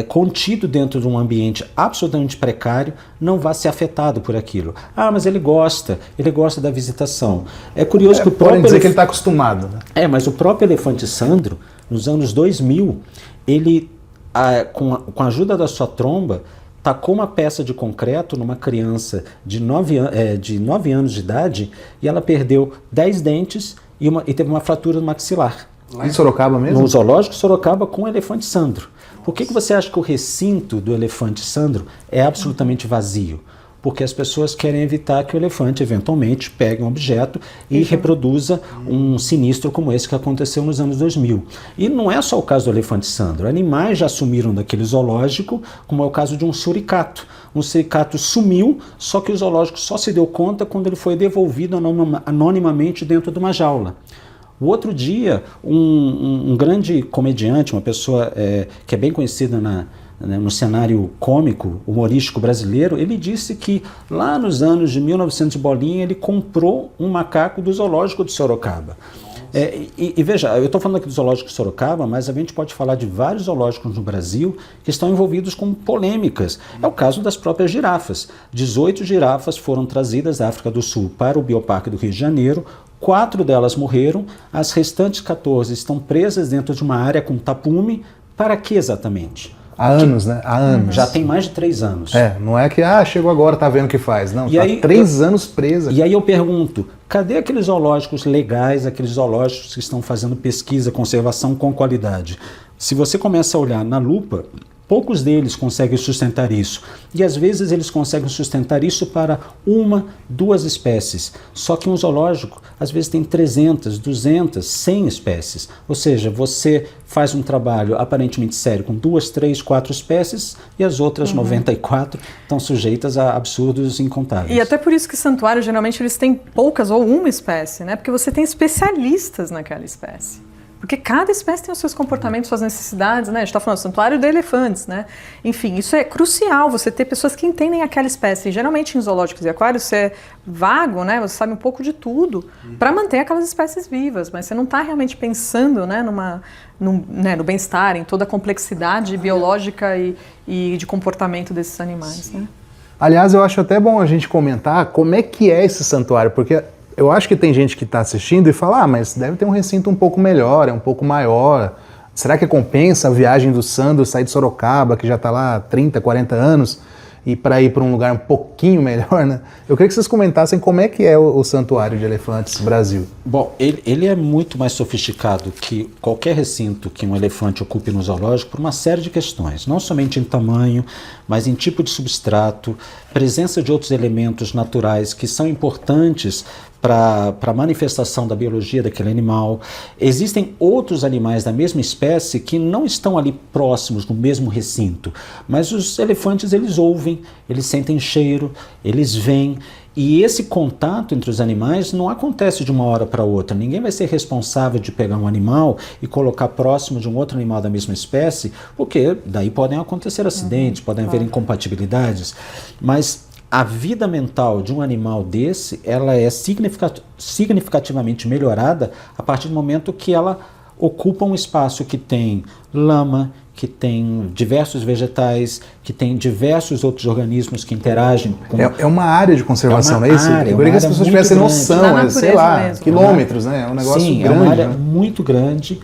contido dentro de um ambiente absolutamente precário, não vai ser afetado por aquilo. Ah, mas ele gosta da visitação. É curioso que o próprio... Podem dizer que ele está acostumado, né? Mas o próprio elefante Sandro, nos anos 2000, ele, com a ajuda da sua tromba, tacou uma peça de concreto numa criança de 9 anos de idade e ela perdeu 10 dentes e teve uma fratura no maxilar. Lá em Sorocaba mesmo? No zoológico de Sorocaba com o elefante Sandro. Por que você acha que o recinto do elefante Sandro é absolutamente vazio? Porque as pessoas querem evitar que o elefante eventualmente pegue um objeto e reproduza um sinistro como esse que aconteceu nos anos 2000. E não é só o caso do elefante Sandro. Animais já sumiram daquele zoológico, como é o caso de um suricato. Um suricato sumiu, só que o zoológico só se deu conta quando ele foi devolvido anonimamente dentro de uma jaula. O outro dia, um grande comediante, uma pessoa que é bem conhecida no cenário cômico, humorístico brasileiro, ele disse que lá nos anos de 1900 bolinha, ele comprou um macaco do zoológico de Sorocaba. E veja, eu estou falando aqui do zoológico de Sorocaba, mas a gente pode falar de vários zoológicos no Brasil que estão envolvidos com polêmicas. É o caso das próprias girafas. 18 girafas foram trazidas da África do Sul para o Bioparque do Rio de Janeiro. 4 delas morreram, as restantes 14 estão presas dentro de uma área com tapume. Para que exatamente? Há anos, né? Há anos. Já tem mais de 3 anos. Não é que, chegou agora, tá vendo o que faz. Não, e tá 3 anos presa. E aí eu pergunto, cadê aqueles zoológicos legais, aqueles zoológicos que estão fazendo pesquisa, conservação com qualidade? Se você começa a olhar na lupa, poucos deles conseguem sustentar isso. E às vezes eles conseguem sustentar isso para 1, 2 espécies. Só que um zoológico às vezes tem 300, 200, 100 espécies. Ou seja, você faz um trabalho aparentemente sério com 2, 3, 4 espécies e as outras 94 estão sujeitas a absurdos incontáveis. E até por isso que santuários geralmente eles têm poucas ou uma espécie, né? Porque você tem especialistas naquela espécie. Porque cada espécie tem os seus comportamentos, suas necessidades, né? A gente está falando do santuário de elefantes, né? Enfim, isso é crucial, você ter pessoas que entendem aquela espécie. E, geralmente em zoológicos e aquários você é vago, né? Você sabe um pouco de tudo para manter aquelas espécies vivas, mas você não está realmente pensando, né, no bem-estar, em toda a complexidade biológica e de comportamento desses animais, né? Aliás, eu acho até bom a gente comentar como é que é esse santuário, porque eu acho que tem gente que está assistindo e fala, mas deve ter um recinto um pouco melhor, um pouco maior. Será que compensa a viagem do Sandro sair de Sorocaba, que já está lá há 30, 40 anos, e para ir para um lugar um pouquinho melhor, né? Eu queria que vocês comentassem como é que é o Santuário de Elefantes Brasil. Bom, ele é muito mais sofisticado que qualquer recinto que um elefante ocupe no zoológico por uma série de questões, não somente em tamanho, mas em tipo de substrato, presença de outros elementos naturais que são importantes para a manifestação da biologia daquele animal. Existem outros animais da mesma espécie que não estão ali próximos no mesmo recinto, mas os elefantes eles ouvem, eles sentem cheiro, eles veem, e esse contato entre os animais não acontece de uma hora para outra. Ninguém vai ser responsável de pegar um animal e colocar próximo de um outro animal da mesma espécie, porque daí podem acontecer acidentes, podem haver incompatibilidades, mas a vida mental de um animal desse, ela é significativamente melhorada a partir do momento que ela ocupa um espaço que tem lama, que tem diversos vegetais, que tem diversos outros organismos que interagem com... É uma área de conservação, não é isso? Eu queria que as pessoas tivessem noção, sei lá, mesmo, quilômetros, né? É um negócio grande. Sim, é uma área muito grande.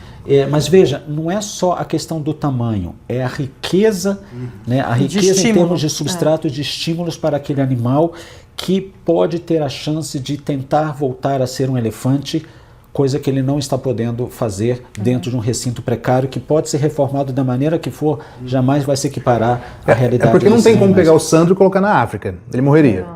Mas veja, não é só a questão do tamanho, é a riqueza, né, a riqueza em termos de substrato, de estímulos para aquele animal que pode ter a chance de tentar voltar a ser um elefante, coisa que ele não está podendo fazer dentro de um recinto precário que pode ser reformado da maneira que for, jamais vai se equiparar à realidade. É porque não tem como pegar o Sandro e colocar na África, ele morreria.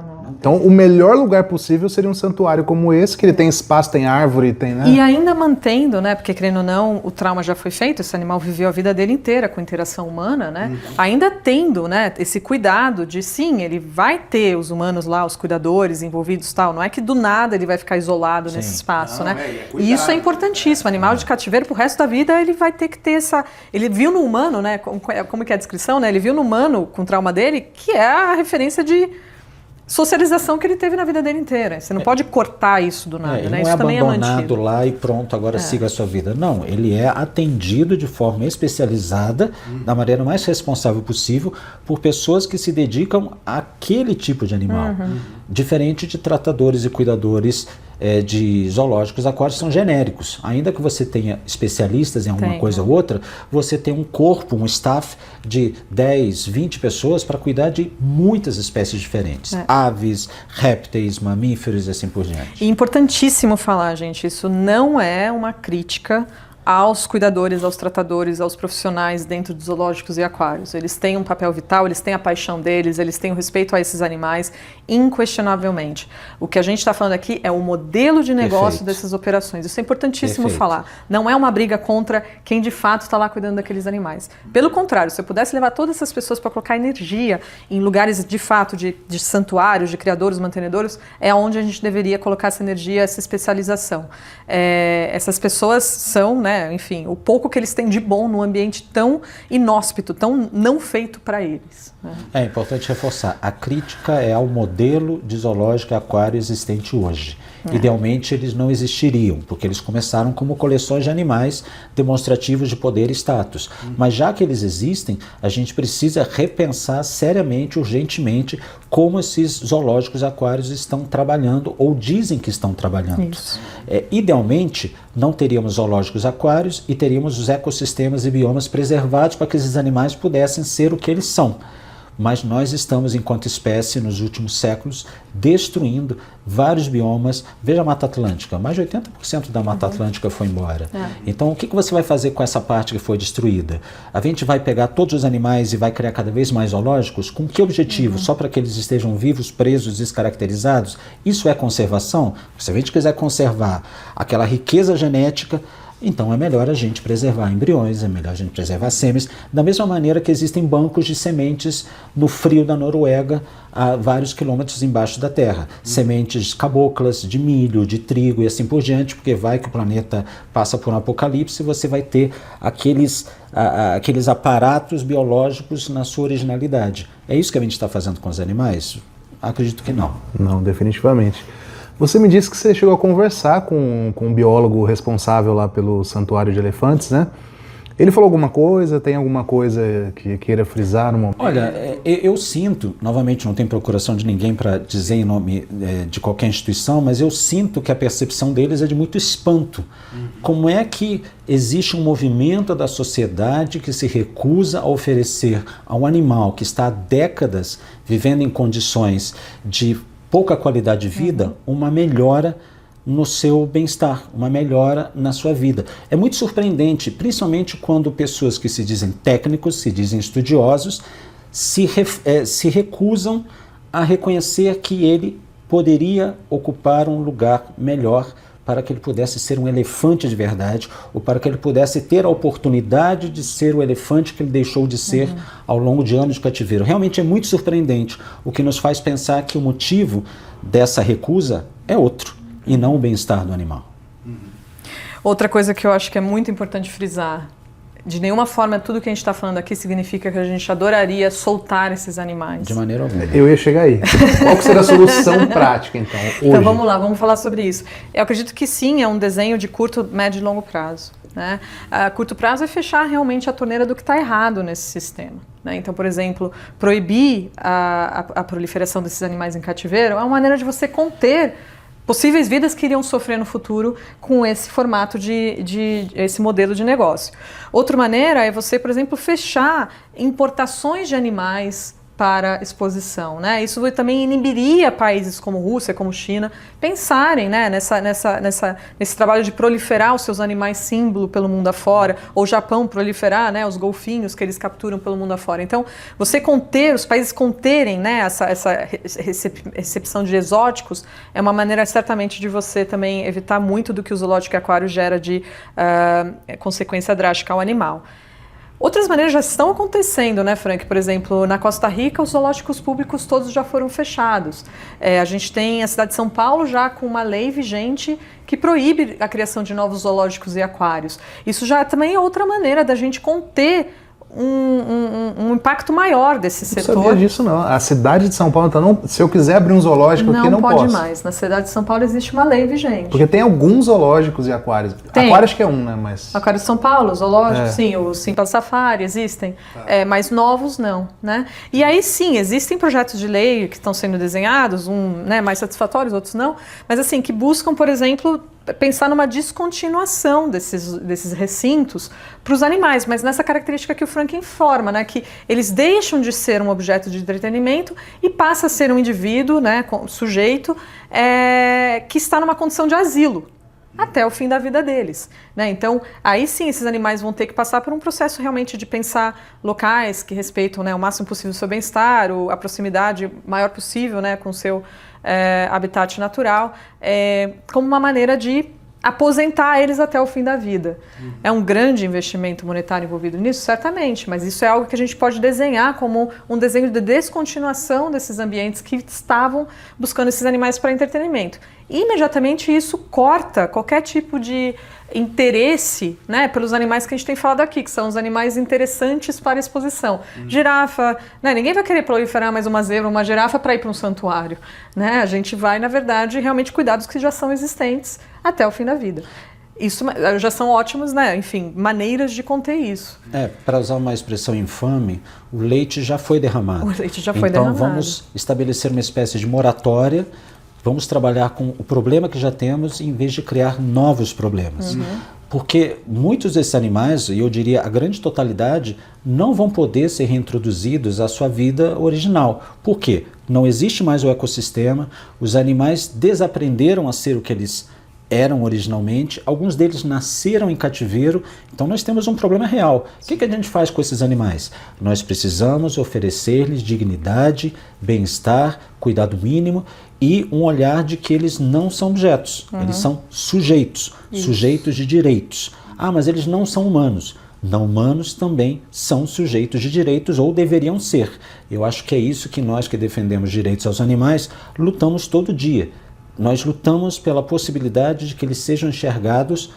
Então, o melhor lugar possível seria um santuário como esse, que ele tem espaço, tem árvore, tem, né? E ainda mantendo, né, porque querendo ou não, o trauma já foi feito, esse animal viveu a vida dele inteira com interação humana, né? Ainda tendo, né, esse cuidado de, sim, ele vai ter os humanos lá, os cuidadores envolvidos e tal, não é que do nada ele vai ficar isolado nesse espaço, né? E isso é importantíssimo, animal de cativeiro pro resto da vida, ele vai ter que ter essa... Ele viu no humano, né, como que é a descrição, né? Ele viu no humano, com o trauma dele, que é a referência de socialização que ele teve na vida dele inteira. Você não pode cortar isso do nada, né? Não Isso é também abandonado é mantido. lá e pronto, agora siga a sua vida. Não, ele é atendido de forma especializada, da maneira mais responsável possível, por pessoas que se dedicam àquele tipo de animal. Diferente de tratadores e cuidadores de zoológicos aquários, são genéricos. Ainda que você tenha especialistas em alguma coisa ou outra, você tem um corpo, um staff de 10, 20 pessoas para cuidar de muitas espécies diferentes. Aves, répteis, mamíferos e assim por diante. E importantíssimo falar, gente, isso não é uma crítica aos cuidadores, aos tratadores, aos profissionais dentro dos zoológicos e aquários. Eles têm um papel vital, eles têm a paixão deles, eles têm o respeito a esses animais, inquestionavelmente. O que a gente está falando aqui é o modelo de negócio dessas operações. Isso é importantíssimo falar. Não é uma briga contra quem de fato está lá cuidando daqueles animais. Pelo contrário, se eu pudesse levar todas essas pessoas para colocar energia em lugares de fato de santuários, de criadores, mantenedores, é onde a gente deveria colocar essa energia, essa especialização. Essas pessoas são, né, enfim, o pouco que eles têm de bom num ambiente tão inóspito, tão não feito para eles. Né? É importante reforçar, a crítica é ao modelo de zoológico e aquário existente hoje. Idealmente eles não existiriam, porque eles começaram como coleções de animais demonstrativos de poder e status. Mas já que eles existem, a gente precisa repensar seriamente, urgentemente, como esses zoológicos e aquários estão trabalhando ou dizem que estão trabalhando. Idealmente, não teríamos zoológicos e aquários e teríamos os ecossistemas e biomas preservados para que esses animais pudessem ser o que eles são. Mas nós estamos, enquanto espécie, nos últimos séculos, destruindo vários biomas. Veja a Mata Atlântica, mais de 80% da Mata Atlântica foi embora. Então, o que você vai fazer com essa parte que foi destruída? A gente vai pegar todos os animais e vai criar cada vez mais zoológicos? Com que objetivo? Só para que eles estejam vivos, presos, descaracterizados? Isso é conservação? Se a gente quiser conservar aquela riqueza genética, então é melhor a gente preservar embriões, é melhor a gente preservar sêmenes, da mesma maneira que existem bancos de sementes no frio da Noruega, a vários quilômetros embaixo da terra. Sementes caboclas, de milho, de trigo e assim por diante, porque vai que o planeta passa por um apocalipse e você vai ter aqueles aparatos biológicos na sua originalidade. É isso que a gente está fazendo com os animais? Acredito que não. Não, definitivamente. Você me disse que você chegou a conversar com um biólogo responsável lá pelo Santuário de Elefantes, né? Ele falou alguma coisa? Tem alguma coisa que queira frisar no momento? Olha, eu sinto, novamente não tenho procuração de ninguém para dizer em nome de qualquer instituição, mas eu sinto que a percepção deles é de muito espanto. Como é que existe um movimento da sociedade que se recusa a oferecer ao animal que está há décadas vivendo em condições de pouca qualidade de vida, uma melhora no seu bem-estar, uma melhora na sua vida. É muito surpreendente, principalmente quando pessoas que se dizem técnicos, se dizem estudiosos, se recusam a reconhecer que ele poderia ocupar um lugar melhor para que ele pudesse ser um elefante de verdade, ou para que ele pudesse ter a oportunidade de ser o elefante que ele deixou de ser ao longo de anos de cativeiro. Realmente é muito surpreendente, o que nos faz pensar que o motivo dessa recusa é outro, e não o bem-estar do animal. Outra coisa que eu acho que é muito importante frisar, de nenhuma forma tudo que a gente está falando aqui significa que a gente adoraria soltar esses animais. De maneira alguma. Eu ia chegar aí. Qual que será a solução prática, então, hoje? Então vamos lá, vamos falar sobre isso. Eu acredito que sim, é um desenho de curto, médio e longo prazo. Né? A curto prazo é fechar realmente a torneira do que está errado nesse sistema. Né? Então, por exemplo, proibir a proliferação desses animais em cativeiro é uma maneira de você conter possíveis vidas que iriam sofrer no futuro com esse formato esse modelo de negócio. Outra maneira é você, por exemplo, fechar importações de animais para exposição, né? Isso também inibiria países como Rússia, como China, pensarem, né, nesse trabalho de proliferar os seus animais símbolo pelo mundo afora, ou o Japão proliferar, né, os golfinhos que eles capturam pelo mundo afora. Então, os países conterem, né, essa recepção de exóticos é uma maneira certamente de você também evitar muito do que o zoológico e aquário gera de consequência drástica ao animal. Outras maneiras já estão acontecendo, né, Frank? Por exemplo, na Costa Rica, os zoológicos públicos todos já foram fechados. A gente tem a cidade de São Paulo já com uma lei vigente que proíbe a criação de novos zoológicos e aquários. Isso já também é outra maneira da gente conter um impacto maior desse setor. Não sabia disso, não. A cidade de São Paulo, então, se eu quiser abrir um zoológico aqui, não posso. Não pode mais. Na cidade de São Paulo existe uma lei vigente. Porque tem alguns zoológicos e aquários. Tem. Aquário acho que é um, né? Mas... Aquário de São Paulo, zoológico, sim. Os Simpa Safari existem. Mas novos, não. Né? E aí, sim, existem projetos de lei que estão sendo desenhados, né, mais satisfatórios, outros não. Mas, assim, que buscam, por exemplo, pensar numa descontinuação desses recintos para os animais, mas nessa característica que o Frank informa, né, que eles deixam de ser um objeto de entretenimento e passa a ser um indivíduo, né, sujeito, que está numa condição de asilo até o fim da vida deles, né? Então, aí sim, esses animais vão ter que passar por um processo realmente de pensar locais que respeitam, né, o máximo possível o seu bem-estar, a proximidade maior possível, né, com o seu habitat natural, como uma maneira de aposentar eles até o fim da vida. É um grande investimento monetário envolvido nisso, certamente, mas isso é algo que a gente pode desenhar como um desenho de descontinuação desses ambientes que estavam buscando esses animais para entretenimento. Imediatamente isso corta qualquer tipo de interesse, né, pelos animais que a gente tem falado aqui, que são os animais interessantes para exposição. Girafa, né, ninguém vai querer proliferar mais uma zebra, uma girafa para ir para um santuário, né? A gente vai, na verdade, realmente cuidar dos que já são existentes até o fim da vida. Isso já são ótimas, né, enfim, maneiras de conter isso. Para usar uma expressão infame, o leite já foi derramado. O leite já foi derramado. Então vamos estabelecer uma espécie de moratória. Vamos trabalhar com o problema que já temos em vez de criar novos problemas. Porque muitos desses animais, e eu diria a grande totalidade, não vão poder ser reintroduzidos à sua vida original. Por quê? Não existe mais o ecossistema, os animais desaprenderam a ser o que eles eram originalmente, alguns deles nasceram em cativeiro, então nós temos um problema real. O que a gente faz com esses animais? Nós precisamos oferecer-lhes dignidade, bem-estar, cuidado mínimo e um olhar de que eles não são objetos, eles são sujeitos, sujeitos de direitos. Ah, mas eles não são humanos. Não humanos também são sujeitos de direitos ou deveriam ser. Eu acho que é isso que nós que defendemos direitos aos animais lutamos todo dia. Nós lutamos pela possibilidade de que eles sejam enxergados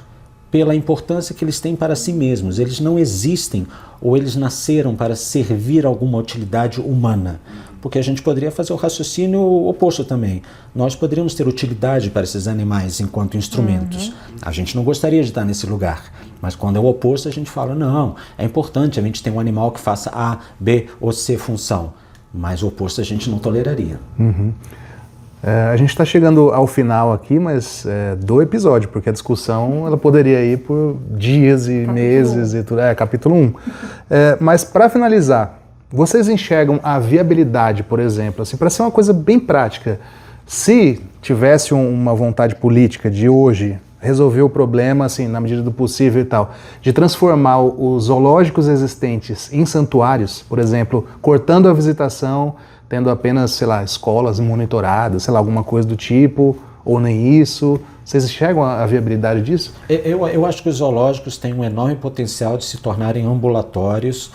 pela importância que eles têm para si mesmos. Eles não existem ou eles nasceram para servir alguma utilidade humana. Porque a gente poderia fazer o raciocínio oposto também. Nós poderíamos ter utilidade para esses animais enquanto instrumentos. A gente não gostaria de estar nesse lugar. Mas quando é o oposto, a gente fala, não, é importante a gente ter um animal que faça A, B ou C função. Mas o oposto a gente não toleraria. A gente está chegando ao final aqui, mas do episódio, porque a discussão ela poderia ir por dias e meses e tudo. Capítulo 1. Mas para finalizar, vocês enxergam a viabilidade, por exemplo, assim, para ser uma coisa bem prática, se tivesse uma vontade política de hoje resolver o problema, assim, na medida do possível e tal, de transformar os zoológicos existentes em santuários, por exemplo, cortando a visitação, tendo apenas, sei lá, escolas monitoradas, sei lá, alguma coisa do tipo, ou nem isso. Vocês enxergam a viabilidade disso? Eu acho que os zoológicos têm um enorme potencial de se tornarem ambulatórios,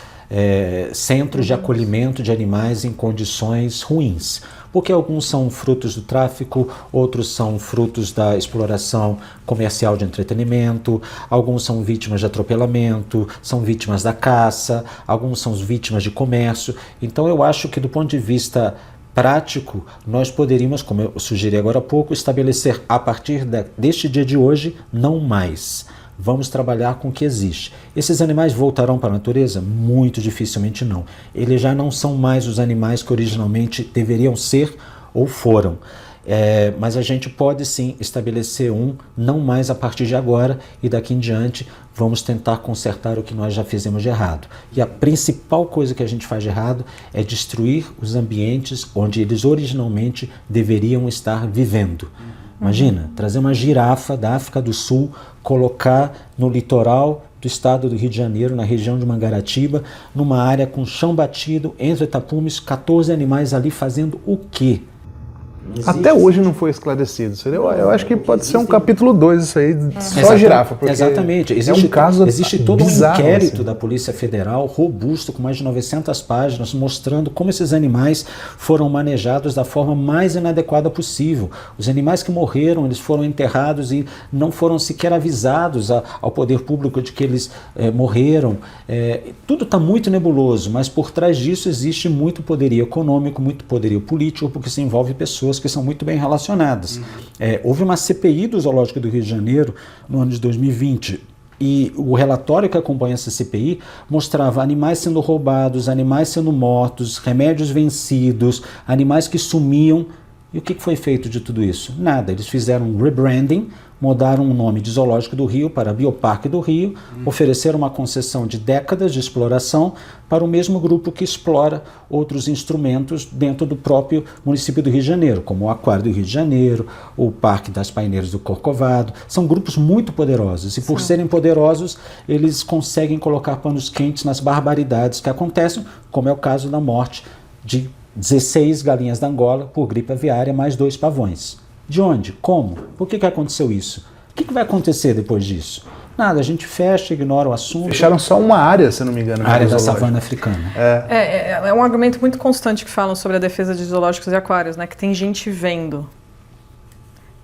centros de acolhimento de animais em condições ruins. Porque alguns são frutos do tráfico, outros são frutos da exploração comercial de entretenimento, alguns são vítimas de atropelamento, são vítimas da caça, alguns são vítimas de comércio. Então eu acho que do ponto de vista prático, nós poderíamos, como eu sugeri agora há pouco, estabelecer a partir deste dia de hoje, não mais. Vamos trabalhar com o que existe. Esses animais voltarão para a natureza? Muito dificilmente não. Eles já não são mais os animais que originalmente deveriam ser ou foram. Mas a gente pode sim estabelecer não mais a partir de agora, e daqui em diante vamos tentar consertar o que nós já fizemos de errado. E a principal coisa que a gente faz de errado é destruir os ambientes onde eles originalmente deveriam estar vivendo. Imagina, trazer uma girafa da África do Sul, colocar no litoral do estado do Rio de Janeiro, na região de Mangaratiba, numa área com chão batido, entre tapumes, 14 animais ali fazendo o quê? Até hoje não foi esclarecido. Eu acho que pode ser um capítulo 2 isso aí, só girafa. Porque exatamente. Existe todo bizarro, um inquérito assim, da Polícia Federal, robusto, com mais de 900 páginas, mostrando como esses animais foram manejados da forma mais inadequada possível. Os animais que morreram, eles foram enterrados e não foram sequer avisados ao poder público de que eles morreram. Tudo está muito nebuloso, mas por trás disso existe muito poderio econômico, muito poderio político, porque se envolve pessoas que são muito bem relacionadas. Houve uma CPI do Zoológico do Rio de Janeiro no ano de 2020 e o relatório que acompanha essa CPI mostrava animais sendo roubados, animais sendo mortos, remédios vencidos, animais que sumiam. E o que foi feito de tudo isso? Nada. Eles fizeram um rebranding, mudaram o nome de Zoológico do Rio para Bioparque do Rio, ofereceram uma concessão de décadas de exploração para o mesmo grupo que explora outros instrumentos dentro do próprio município do Rio de Janeiro, como o Aquário do Rio de Janeiro, o Parque das Paineiras do Corcovado. São grupos muito poderosos e, por serem poderosos, eles conseguem colocar panos quentes nas barbaridades que acontecem, como é o caso da morte de 16 galinhas da Angola por gripe aviária, mais 2 pavões. De onde? Como? Por que aconteceu isso? O que vai acontecer depois disso? Nada, a gente fecha, ignora o assunto. Fecharam só uma área, se não me engano. A área da savana africana. É um argumento muito constante que falam sobre a defesa de zoológicos e aquários, né? Que tem gente vendo.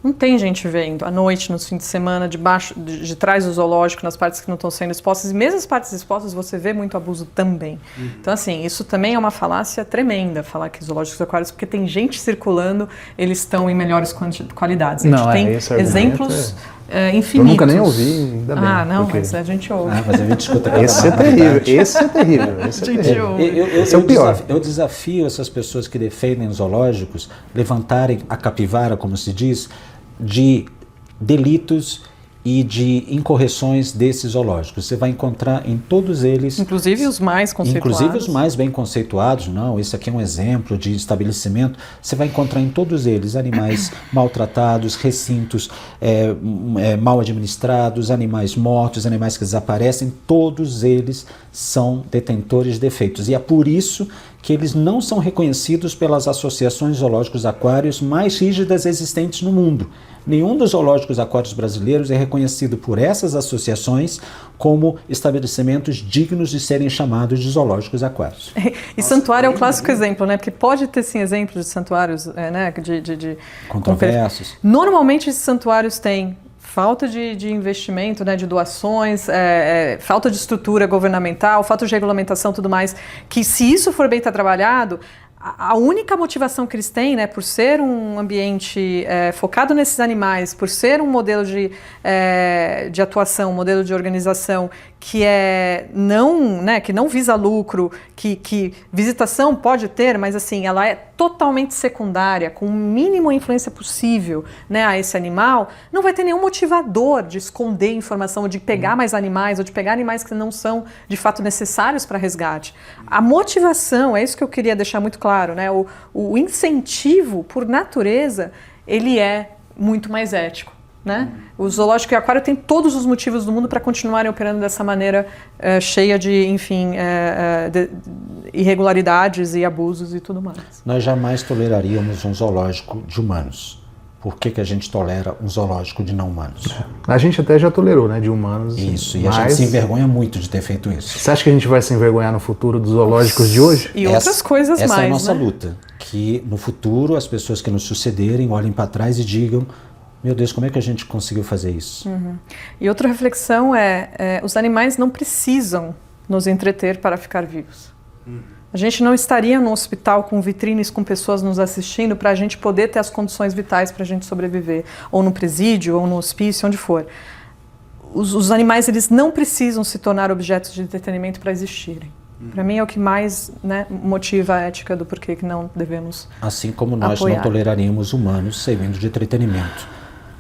Não tem gente vendo à noite, nos fins de semana, de trás do zoológico, nas partes que não estão sendo expostas. E mesmo as partes expostas, você vê muito abuso também. Então, assim, isso também é uma falácia tremenda, falar que zoológicos e aquários, porque tem gente circulando, eles estão em melhores qualidades. A gente tem exemplos infinitos. Eu nunca nem ouvi, ainda bem. Não, mas a gente ouve. Mas a gente escuta Esse é terrível, esse é terrível. Esse é o pior. Eu desafio essas pessoas que defendem os zoológicos levantarem a capivara, como se diz, de delitos e de incorreções desses zoológicos. Você vai encontrar em todos eles... Inclusive os mais conceituados. Inclusive os mais bem conceituados. Não, esse aqui é um exemplo de estabelecimento. Você vai encontrar em todos eles animais maltratados, recintos mal administrados, animais mortos, animais que desaparecem. Todos eles são detentores de defeitos. E é por isso que eles não são reconhecidos pelas associações zoológicos aquários mais rígidas existentes no mundo. Nenhum dos zoológicos aquários brasileiros é reconhecido por essas associações como estabelecimentos dignos de serem chamados de zoológicos aquários. E santuário é o clássico exemplo, né? Porque pode ter sim exemplos de santuários, né? Controversos. Normalmente esses santuários têm falta de investimento, né, de doações, falta de estrutura governamental, falta de regulamentação e tudo mais, que se isso for bem trabalhado, a única motivação que eles têm, né, por ser um ambiente focado nesses animais, por ser um modelo de atuação, um modelo de organização que que não visa lucro, que visitação pode ter, mas assim, ela é totalmente secundária, com o mínimo influência possível, né, a esse animal, não vai ter nenhum motivador de esconder informação, ou de pegar mais animais, ou de pegar animais que não são de fato necessários para resgate. A motivação, é isso que eu queria deixar muito claro, né, o incentivo, por natureza, ele é muito mais ético. Né? O zoológico e o aquário tem todos os motivos do mundo para continuarem operando dessa maneira cheia de, enfim, de irregularidades e abusos e tudo mais. Nós jamais toleraríamos um zoológico de humanos. Por que a gente tolera um zoológico de não humanos? A gente até já tolerou, né, de humanos. Isso, e a gente se envergonha muito de ter feito isso. Você acha que a gente vai se envergonhar no futuro dos zoológicos de hoje? E outras coisas mais, Essa é a nossa né? luta. Que no futuro as pessoas que nos sucederem olhem para trás e digam: meu Deus, como é que a gente conseguiu fazer isso? Uhum. E outra reflexão os animais não precisam nos entreter para ficar vivos. A gente não estaria no hospital com vitrines, com pessoas nos assistindo para a gente poder ter as condições vitais para a gente sobreviver. Ou no presídio, ou no hospício, onde for. Os animais, eles não precisam se tornar objetos de entretenimento para existirem. Para mim é o que mais, né, motiva a ética do porquê que não devemos Assim como nós apoiar. não toleraríamos humanos servindo de entretenimento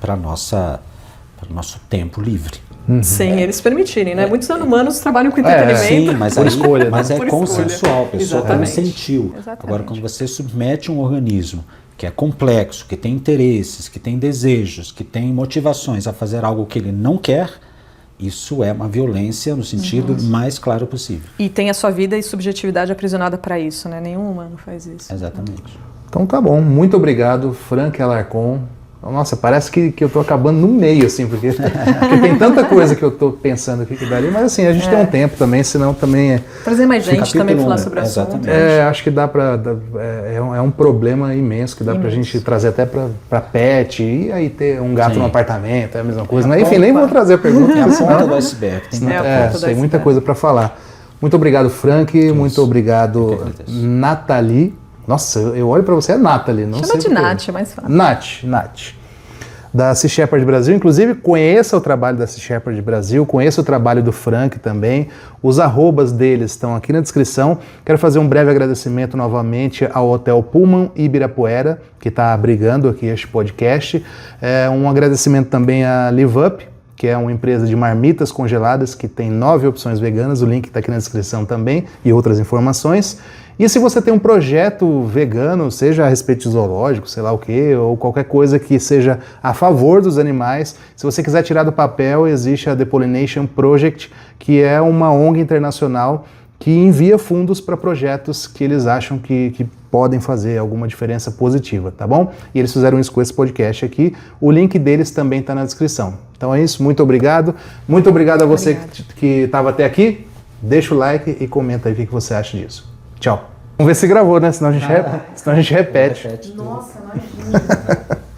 para o nosso tempo livre. Sem eles permitirem, né? Muitos humanos trabalham com entretenimento. Sim, mas, por escolha, mas né? é Por consensual, a pessoa Exatamente. consentiu. Exatamente. Agora, quando você submete um organismo que é complexo, que tem interesses, que tem desejos, que tem motivações a fazer algo que ele não quer, isso é uma violência no sentido mais claro possível. E tem a sua vida e subjetividade aprisionada para isso, né? Nenhum humano faz isso. Exatamente. Então tá bom, muito obrigado, Frank Alarcon. Nossa, parece que eu tô acabando no meio, assim, porque tem tanta coisa que eu tô pensando aqui que daria, mas assim, a gente tem um tempo também, senão também é... Trazer mais gente capítulo também falar um, sobre o assunto. exatamente. Acho que dá pra... é um problema imenso que dá pra gente trazer até pra pet, e aí ter um gato Sim. no apartamento, é a mesma coisa. Mas, enfim, nem vou trazer a pergunta, É a porque ponta senão... do iceberg. Tem muita a ponta do tem muita iceberg. coisa pra falar. Muito obrigado, Frank, muito obrigado, Eu que agradeço. Nathalie. Nossa, eu olho pra você, é Nathalie, não Chama sei de por quê. Nath, é mais fácil. Nath. Da Sea Shepherd Brasil, inclusive conheça o trabalho da Sea Shepherd Brasil, conheça o trabalho do Frank também, os arrobas deles estão aqui na descrição. Quero fazer um breve agradecimento novamente ao Hotel Pullman Ibirapuera, que está abrigando aqui este podcast. Um agradecimento também à Live Up, que é uma empresa de marmitas congeladas que tem 9 opções veganas, o link está aqui na descrição também e outras informações. E se você tem um projeto vegano, seja a respeito de zoológico, sei lá o que, ou qualquer coisa que seja a favor dos animais, se você quiser tirar do papel, existe a The Pollination Project, que é uma ONG internacional que envia fundos para projetos que eles acham que podem fazer alguma diferença positiva, tá bom? E eles fizeram isso com esse podcast aqui. O link deles também está na descrição. Então é isso, muito obrigado. Muito obrigado a você que estava até aqui. Deixa o like e comenta aí o que você acha disso. Tchau. Vamos ver se gravou, né? Senão a gente repete. Nossa, imagina.